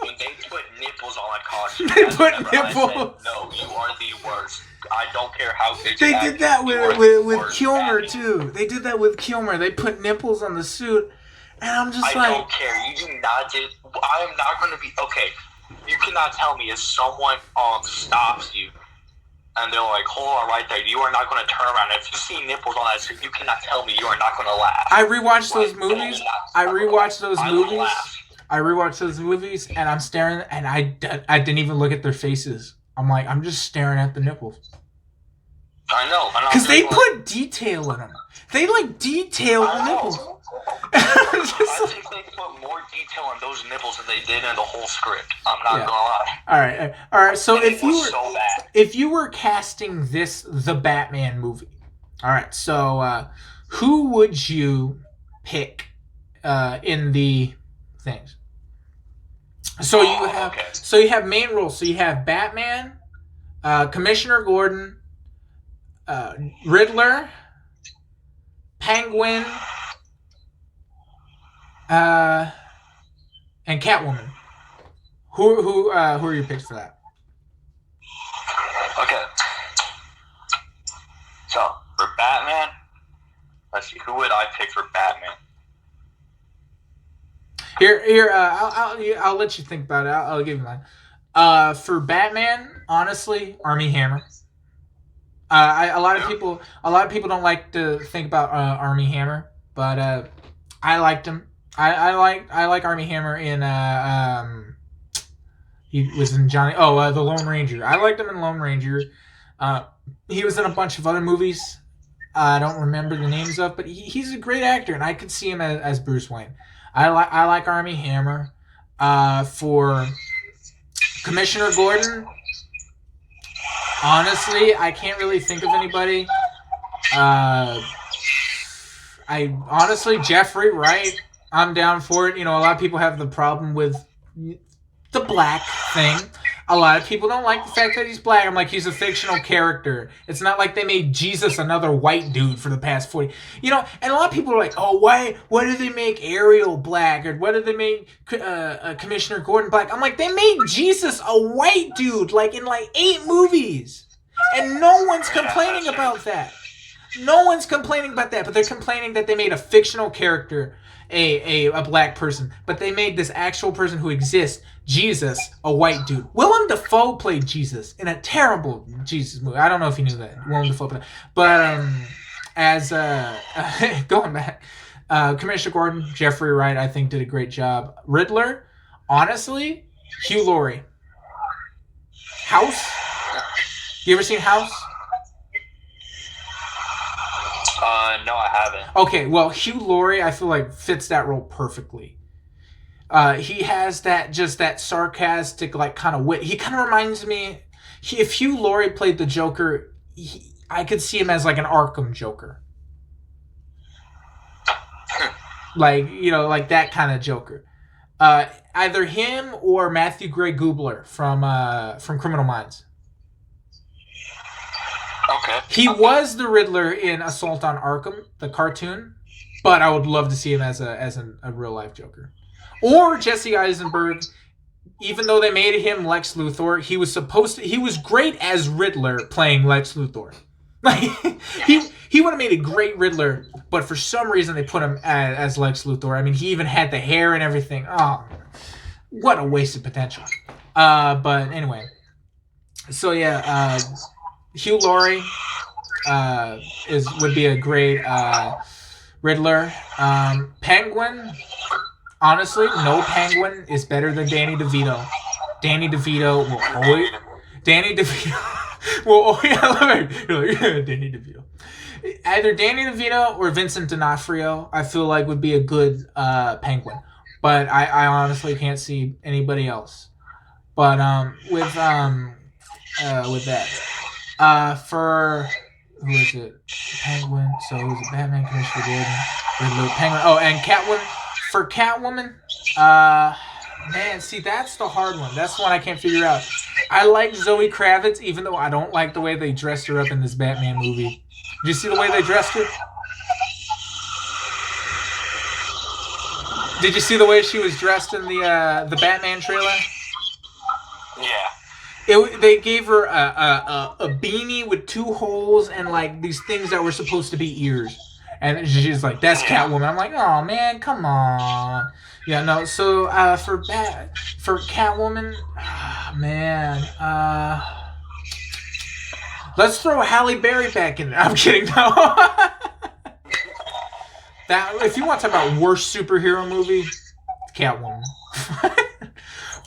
When they put nipples on that costume, they put nipples. I said, no, you are the worst. I don't care how big. They did that with Kilmer too. They did that with Kilmer. They put nipples on the suit, and I'm just like, I don't care. You do not. I am not going to be okay. You cannot tell me if someone stops you, and they're like, hold on right there. You are not going to turn around. If you see nipples on that suit, you cannot tell me you are not going to laugh. I rewatched those movies. I rewatched those movies, and I'm staring, and I didn't even look at their faces. I'm just staring at the nipples. I know. Because they put detail in them. They detail the nipples. I think they put more detail in those nipples than they did in the whole script. I'm not gonna lie. All right. So if you were casting the Batman movie, all right. So who would you pick in the things? So you have main roles. So you have Batman, Commissioner Gordon, Riddler, Penguin, and Catwoman. Who are your picks for that? Okay. So for Batman, let's see. Who would I pick for Batman? Here. I'll let you think about it. I'll give you mine. For Batman, honestly, Armie Hammer. A lot of people don't like to think about Armie Hammer, but I liked him. I like Armie Hammer in he was in the Lone Ranger. I liked him in Lone Ranger. He was in a bunch of other movies I don't remember the names of, but he's a great actor, and I could see him as Bruce Wayne. I like Armie Hammer. For Commissioner Gordon, honestly, I can't really think of anybody. Jeffrey Wright, I'm down for it. You know, a lot of people have the problem with the black thing. A lot of people don't like the fact that he's black. I'm like, he's a fictional character. It's not like they made Jesus another white dude for the past 40. You know, and a lot of people are like, oh, why did they make Ariel black? Or why did they make Commissioner Gordon black? I'm like, they made Jesus a white dude, in 8 movies. And no one's complaining about that. No one's complaining about that, but they're complaining that they made a fictional character a black person, but they made this actual person who exists, Jesus, a white dude. Willem Dafoe played Jesus in a terrible Jesus movie. I don't know if you knew that. Willem Dafoe played, but as going back, Commissioner Gordon, Jeffrey Wright, I think did a great job. Riddler, honestly, Hugh Laurie. House. You ever seen House? No, I haven't. Okay, well, Hugh Laurie, I feel like fits that role perfectly. He has that sarcastic, kind of wit. He kind of reminds me, if Hugh Laurie played the Joker, I could see him as an Arkham Joker. That kind of Joker. Either him or Matthew Gray Gubler from Criminal Minds. Okay. He was the Riddler in Assault on Arkham, the cartoon, but I would love to see him as a real life Joker. Or Jesse Eisenberg, even though they made him Lex Luthor, he was great as Riddler playing Lex Luthor. Like he would have made a great Riddler, but for some reason they put him as Lex Luthor. I mean, he even had the hair and everything. Oh, what a wasted potential. But anyway, so yeah, Hugh Laurie would be a great Riddler. Penguin, honestly, no Penguin is better than Danny DeVito. Danny DeVito will always. Danny DeVito will. Yeah, Danny DeVito. Either Danny DeVito or Vincent D'Onofrio, I feel like would be a good Penguin, but I honestly can't see anybody else. But with that, for who is it? Penguin. So who's it? Batman, Commissioner Gordon, Riddler, Penguin. Oh, and Catwoman. For Catwoman, man, see, that's the hard one. That's the one I can't figure out. I like Zoe Kravitz, even though I don't like the way they dressed her up in this Batman movie. Did you see the way they dressed her? Did you see the way she was dressed in the Batman trailer? Yeah. They gave her a beanie with 2 holes and like these things that were supposed to be ears. And she's like, that's Catwoman. I'm like, oh man, come on. Yeah, no. So for Catwoman, man, let's throw Halle Berry back in there. I'm kidding. No. That if you want to talk about worst superhero movie, Catwoman.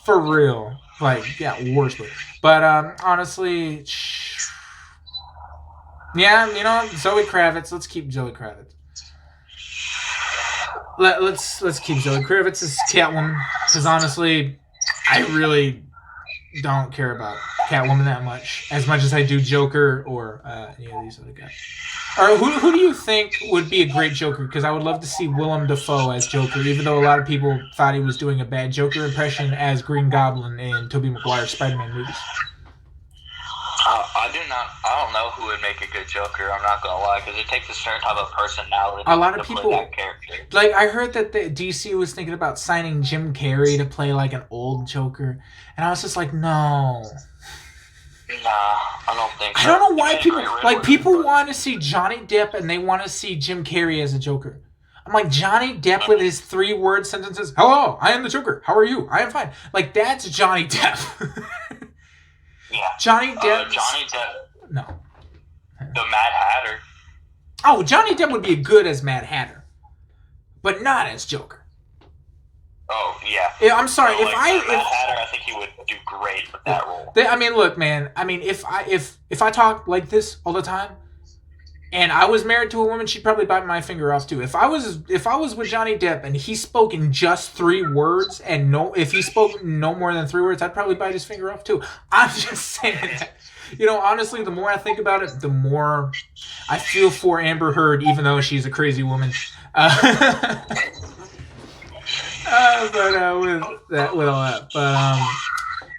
For real, like yeah, worst. But honestly. Yeah, you know, Zoe Kravitz. Let's keep Zoe Kravitz. Let's keep Zoe Kravitz as Catwoman, because honestly, I really don't care about Catwoman that much as I do Joker or any of these other guys. Or who do you think would be a great Joker? Because I would love to see Willem Dafoe as Joker, even though a lot of people thought he was doing a bad Joker impression as Green Goblin in Tobey Maguire's Spider-Man movies. I don't know who would make a good Joker. I'm not gonna lie, because it takes a certain type of personality. A lot of people play that character. Like I heard that the DC was thinking about signing Jim Carrey to play like an old Joker, and I was just like, no. Nah, I don't think so. I don't know why people want to see Johnny Depp and they want to see Jim Carrey as a Joker. I'm like, Johnny Depp with his 3-word sentences. Hello, I am the Joker. How are you? I am fine. Like that's Johnny Depp. Yeah. Johnny Depp. No. The Mad Hatter. Oh, Johnny Depp would be good as Mad Hatter, but not as Joker. Oh yeah. I'm sorry. So, Mad Hatter, I think he would do great with that role. I mean, look, man. I mean, if I talk like this all the time, and I was married to a woman, she'd probably bite my finger off too. If I was with Johnny Depp and he spoke in just 3 words, and if he spoke no more than 3 words, I'd probably bite his finger off too. I'm just saying that. You know, honestly, the more I think about it, the more I feel for Amber Heard, even though she's a crazy woman. With all that,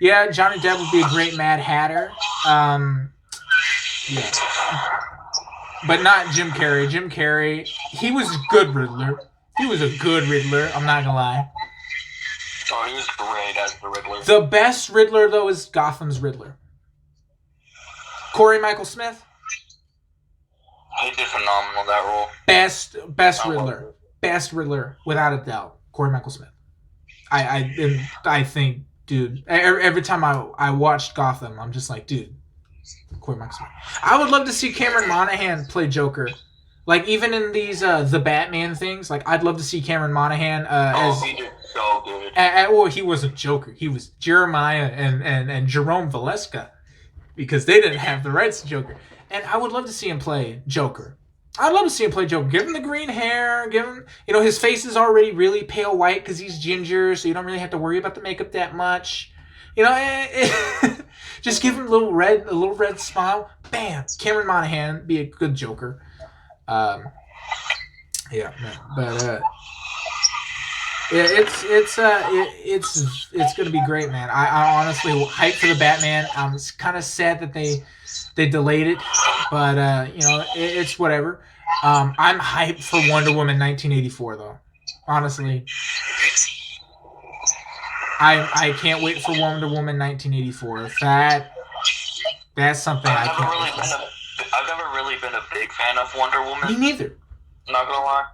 yeah, Johnny Depp would be a great Mad Hatter. Yeah, but not Jim Carrey. Jim Carrey, he was a good Riddler. He was a good Riddler. I'm not gonna lie. Oh, he was great as the Riddler. The best Riddler though is Gotham's Riddler. Corey Michael Smith. He did phenomenal that role. Best Riddler. Best Riddler, without a doubt. Corey Michael Smith. I think, dude, every time I watched Gotham, I'm just like, dude, Corey Michael Smith. I would love to see Cameron Monaghan play Joker. Like, even in these, the Batman things, like, I'd love to see Cameron Monaghan as... he did so good. Well, he wasn't Joker. He was Jeremiah and Jerome Valeska, because they didn't have the rights to Joker. And I would love to see him play Joker. I'd love to see him play Joker. Give him the green hair. Give him, you know, his face is already really pale white because he's ginger, so you don't really have to worry about the makeup that much. You know, just give him a little red smile. Bam! Cameron Monaghan be a good Joker. Yeah, man. But It's gonna be great, man. I honestly hyped for the Batman. I'm kind of sad that they delayed it, but it's whatever. I'm hyped for Wonder Woman 1984 though. Honestly, I can't wait for Wonder Woman 1984. That's something I can't wait for. I've never really been a big fan of Wonder Woman. Me neither. Not gonna lie.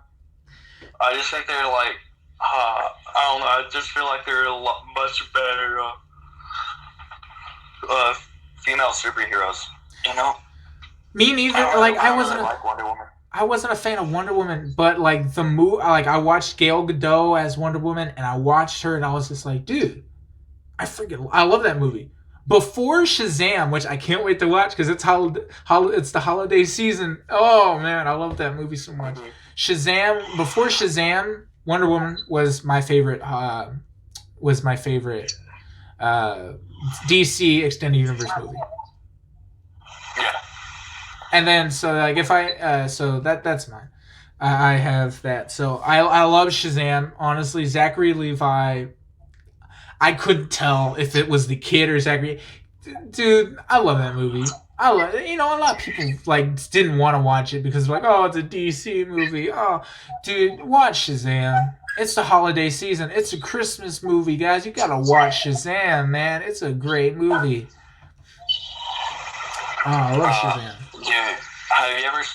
I just think they're like, I don't know. I just feel like they're a lot much better female superheroes. You know. Me neither. Like I wasn't. Really like Wonder Woman. I wasn't a fan of Wonder Woman, but like the movie, like I watched Gal Gadot as Wonder Woman, and I watched her, and I was just like, dude, I love that movie. Before Shazam, which I can't wait to watch because it's it's the holiday season. Oh man, I love that movie so much. Before Shazam, Wonder Woman was my favorite. DC extended universe movie. Yeah. And then so like if I so that's mine. I have that. So I love Shazam. Honestly, Zachary Levi. I couldn't tell if it was the kid or Zachary. Dude, I love that movie. A lot of people like didn't want to watch it because like, oh, it's a DC movie. Oh, dude, watch Shazam. It's the holiday season. It's a Christmas movie, guys. You gotta watch Shazam, man. It's a great movie. Oh, I love Shazam.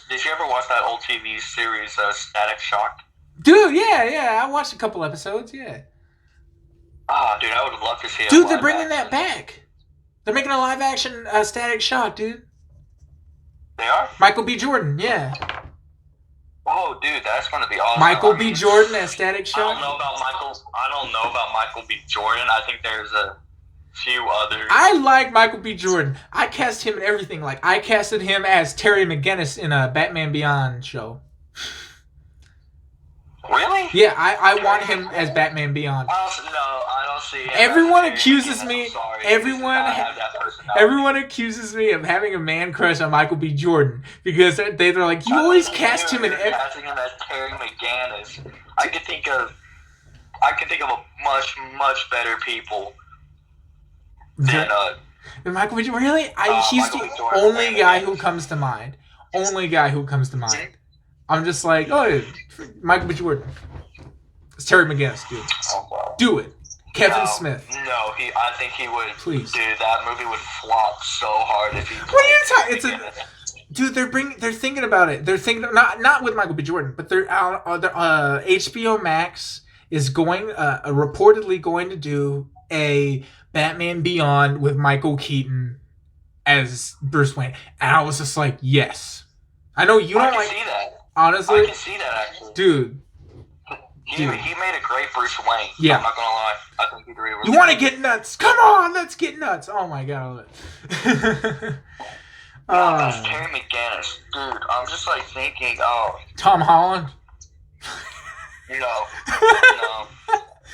Did you ever watch that old TV series, Static Shock? Dude, yeah. I watched a couple episodes, yeah. Dude, I would love to see it. Dude, they're bringing that back. They're making a live action Static Shock, dude. They are? Michael B. Jordan, yeah. Oh, dude, that's going to be awesome. Michael B. Jordan as Static Shock? I don't know about Michael B. Jordan. I think there's a few others. I like Michael B. Jordan. I cast him in everything. Like, I casted him as Terry McGinnis in a Batman Beyond show. Really? Yeah, I want him as Batman Beyond. I don't see him. Everyone accuses me. Everyone accuses me of having a man crush on Michael B. Jordan because they're like, you always cast him in. Casting him as Terry McGinnis. I can think of a much better people than Michael B. Jordan. Really? He's the only guy who comes to mind. Only guy who comes to mind. I'm just like, oh, Michael B. Jordan. It's Terry McGinnis, dude. Oh, wow. Do it. Kevin Smith. No, I think he would. Please. Dude, that movie would flop so hard if he. What are you talking? Dude, they're thinking about it. They're thinking not with Michael B. Jordan, but HBO Max is reportedly going to do a Batman Beyond with Michael Keaton as Bruce Wayne, and I was just like, yes. I know you don't like. I can see that. Honestly, I can see that actually, dude. He made a great Bruce Wayne. Yeah. I'm not gonna lie. I think he'd really. You want to get nuts? Come on, let's get nuts. Oh my god. That's Terry McGinnis, dude. I'm just like thinking, Tom Holland. No.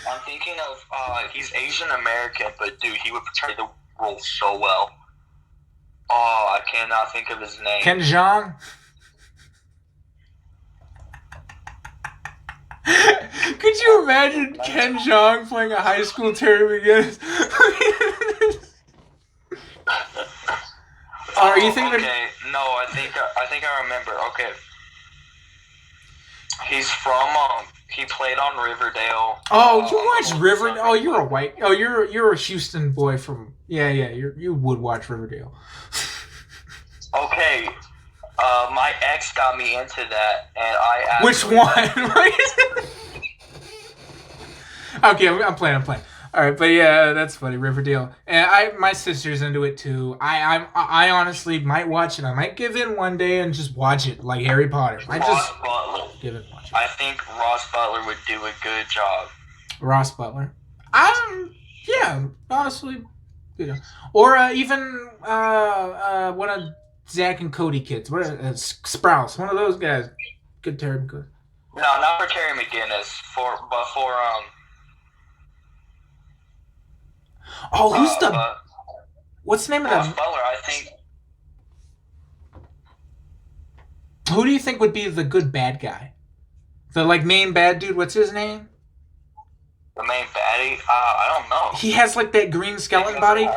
I'm thinking of he's Asian American, but dude, he would portray the role so well. Oh, I cannot think of his name. Ken Jeong. Could you imagine Ken Jeong playing a high school Terry McGinnis? Are you thinking? Okay, no, I think I remember. Okay, he's from he played on Riverdale. Oh, you watch Riverdale? Oh, you're a white. Oh, you're a Houston boy from. Yeah. You would watch Riverdale. Okay. My ex got me into that, and I Which one? Okay, I'm playing. All right, but yeah, that's funny. Riverdale, and my sister's into it too. I honestly might watch it. I might give in one day and just watch it like Harry Potter. Ross Butler. Give it watch it. I think Ross Butler would do a good job. Ross Butler. Yeah, honestly, or even one of Zach and Cody kids. What Sprouse? One of those guys. Good Terry McGinnis. No, not for Terry McGinnis. But for Oh, who's what's the name of Ross Butler? I think. Who do you think would be the good bad guy? The main bad dude. What's his name? The main baddie? I don't know. He has like that green skeleton body.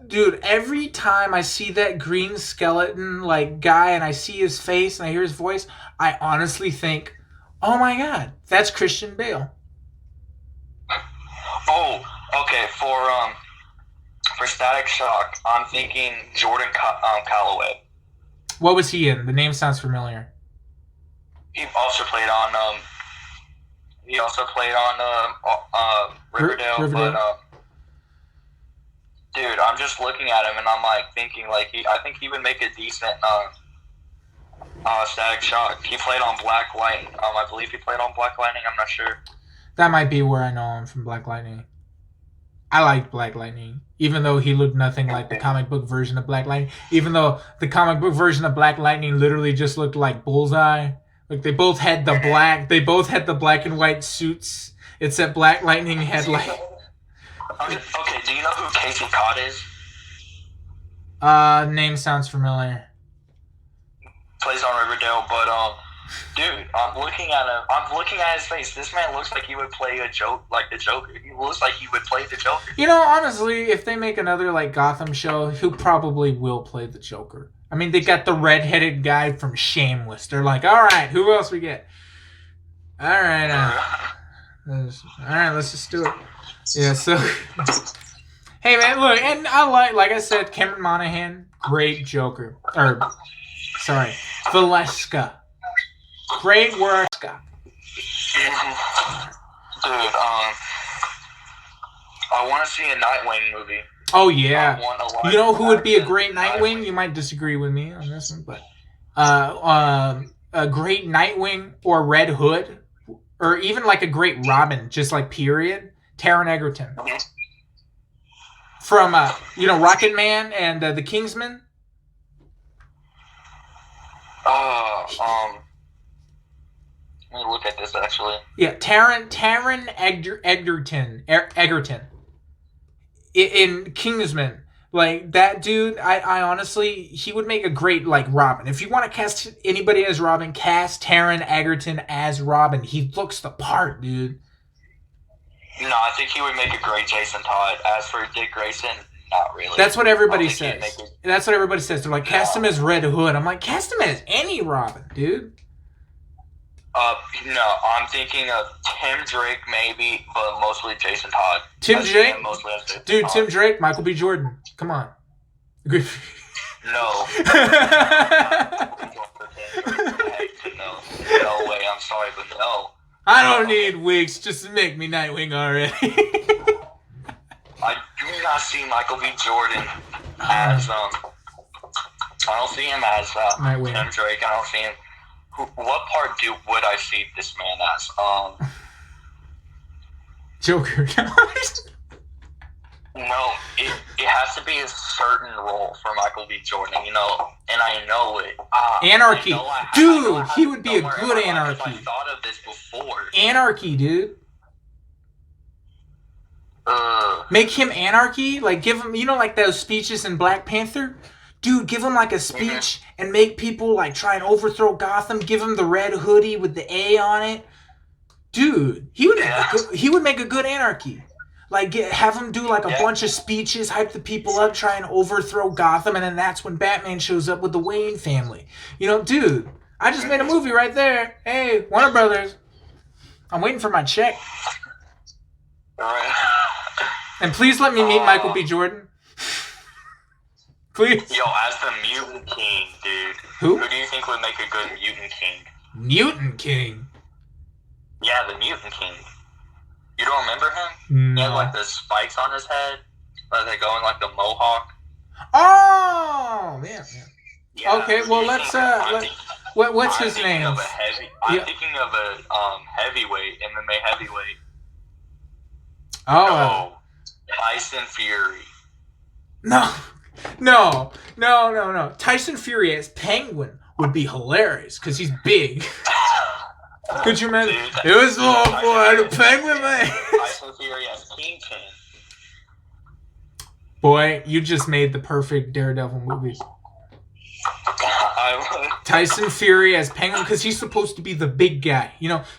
Dude, every time I see that green skeleton like guy and I see his face and I hear his voice, I honestly think, oh my god, that's Christian Bale. Oh, okay. For Static Shock, I'm thinking Jordan Calloway. What was he in? The name sounds familiar. He also played on Riverdale. But dude, I'm just looking at him and I'm like thinking like I think he would make a decent Static Shock. He played on Black Lightning. I believe he played on Black Lightning. I'm not sure. That might be where I know him from, Black Lightning. I liked Black Lightning, even though he looked nothing like the comic book version of Black Lightning. Even though the comic book version of Black Lightning literally just looked like Bullseye. Like they both had the black and white suits, except Black Lightning had like. Okay, do you know who Casey Todd is? Name sounds familiar. Plays on Riverdale, but dude, I'm looking at him. I'm looking at his face. This man looks like he would play the Joker. He looks like he would play the Joker. You know, honestly, if they make another like Gotham show, he probably will play the Joker. I mean, they got the redheaded guy from Shameless. They're like, all right, who else we get? All right, let's just do it. Yeah. So, hey man, look, and I like I said, Cameron Monaghan, great Joker. Valeska. Great work. Dude, I want to see a Nightwing movie. Oh yeah. You know who would be a great Nightwing? You might disagree with me on this one, but a great Nightwing or Red Hood, or even like a great Robin, just like period. Taron Egerton from Rocket Man and the Kingsman. Let me look at this actually. Yeah, Taron Egerton. In Kingsman, like that dude, I honestly, he would make a great like Robin. If you want to cast anybody as Robin, cast Taron Egerton as Robin. He looks the part, dude. No, I think he would make a great Jason Todd. As for Dick Grayson, not really. That's what everybody says. That's what everybody says. They're like, cast him as Red Hood. I'm like, cast him as any Robin, dude. No, I'm thinking of Tim Drake maybe, but mostly Jason Todd. Tim Drake? Dude, Tim Drake, Michael B. Jordan. Come on. No. No way, I'm sorry, but no. I don't need wigs just to make me Nightwing already. I do not see Michael B. Jordan as, I don't see him as Nightwing. Tim Drake. I don't see him. What part would I see this man as? Joker. No, it has to be a certain role for Michael B. Jordan, and I know it. Anarchy. Dude, he would be a good Anarchy. I thought of this before. Anarchy, dude. Make him Anarchy? Like, give him, like those speeches in Black Panther? Dude, give him like a speech and make people like try and overthrow Gotham. Give him the red hoodie with the A on it. Dude, he would make a good Anarchy. Like, have him do like a bunch of speeches, hype the people up, try and overthrow Gotham, and then that's when Batman shows up with the Wayne family. Dude, I just made a movie right there. Hey, Warner Brothers. I'm waiting for my check. And please let me meet Michael B. Jordan. Please. Yo, as the Mutant King, dude. Who do you think would make a good Mutant King? Mutant King? Yeah, the Mutant King. You don't remember him? No. He had like the spikes on his head. Like they go in like the mohawk. Oh, man. Yeah, okay, well what's his name? I'm thinking of a heavyweight, MMA heavyweight. Oh. Tyson Fury. No. Tyson Fury as Penguin would be hilarious because he's big. Could you imagine? It was little boy, the Penguin man. Tyson Fury as Kingpin. Boy, you just made the perfect Daredevil movie. Tyson Fury as Penguin because he's supposed to be the big guy.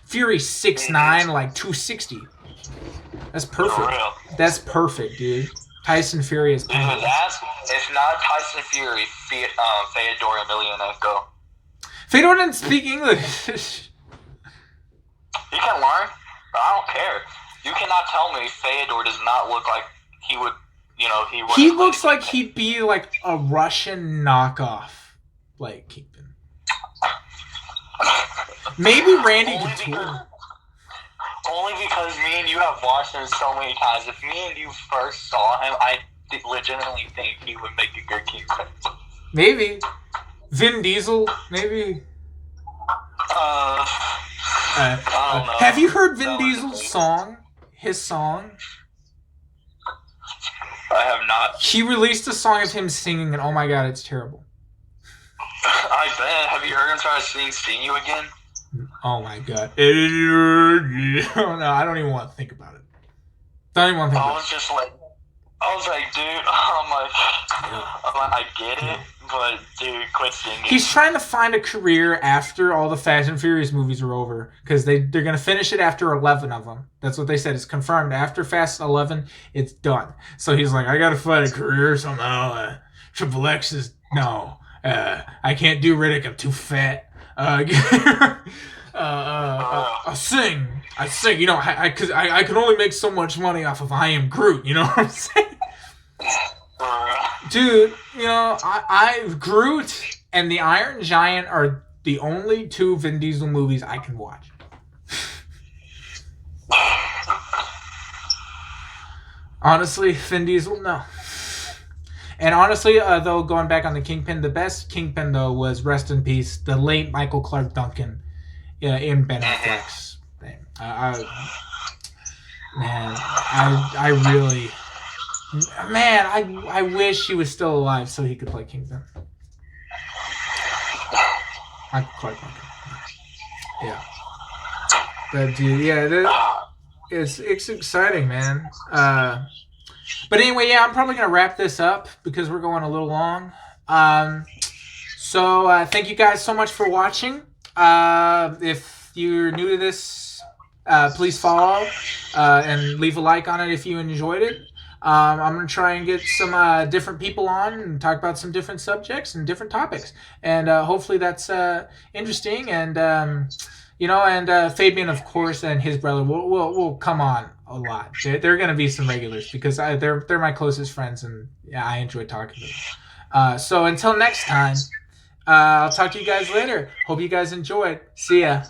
Fury's 6'9", like 260. That's For perfect. real. That's perfect, dude. Tyson Fury is Because that's, if not Tyson Fury, Fedor Emelianenko. Fedor didn't speak English. He can learn, but I don't care. You cannot tell me Fedor does not look like he would, He looks like he'd be like a Russian knockoff, like Kingpin. Maybe Randy Couture. Only because me and you have watched him so many times. If me and you first saw him, I legitimately think he would make a good Kingpin. Maybe Vin Diesel. Maybe. I don't know. Have you heard Vin Diesel's song? His song? I have not. He released a song of him singing, and oh my god, it's terrible. I bet. Have you heard him try to sing "See You Again"? Oh my god. Oh no, I don't even want to think about it. Don't even want to think about it. I was like, dude, I get it, but dude, quit singing. He's trying to find a career after all the Fast and Furious movies are over, because they're going to finish it after 11 of them. That's what they said. It's confirmed. After Fast 11, it's done. So he's like, I got to find a career somehow. Triple X is, no. I can't do Riddick. I'm too fat. I sing. You know, because I can only make so much money off of I Am Groot. You know what I'm saying? Dude, you know, I Groot and the Iron Giant are the only two Vin Diesel movies I can watch. Honestly, Vin Diesel, no. And honestly, though, going back on the Kingpin, the best Kingpin, though, was, rest in peace, the late Michael Clark Duncan in Ben Affleck's thing. I wish he was still alive so he could play Kingpin. Michael Clark Duncan. Yeah. But, dude, yeah, it's exciting, man. But anyway, yeah, I'm probably going to wrap this up because we're going a little long. So thank you guys so much for watching. If you're new to this, please follow and leave a like on it if you enjoyed it. I'm going to try and get some different people on and talk about some different subjects and different topics. And hopefully that's interesting. And, Fabian, of course, and his brother will come on a lot. They're going to be some regulars because they're my closest friends, and yeah, I enjoy talking to them. So until next time, I'll talk to you guys later. Hope you guys enjoyed. See ya.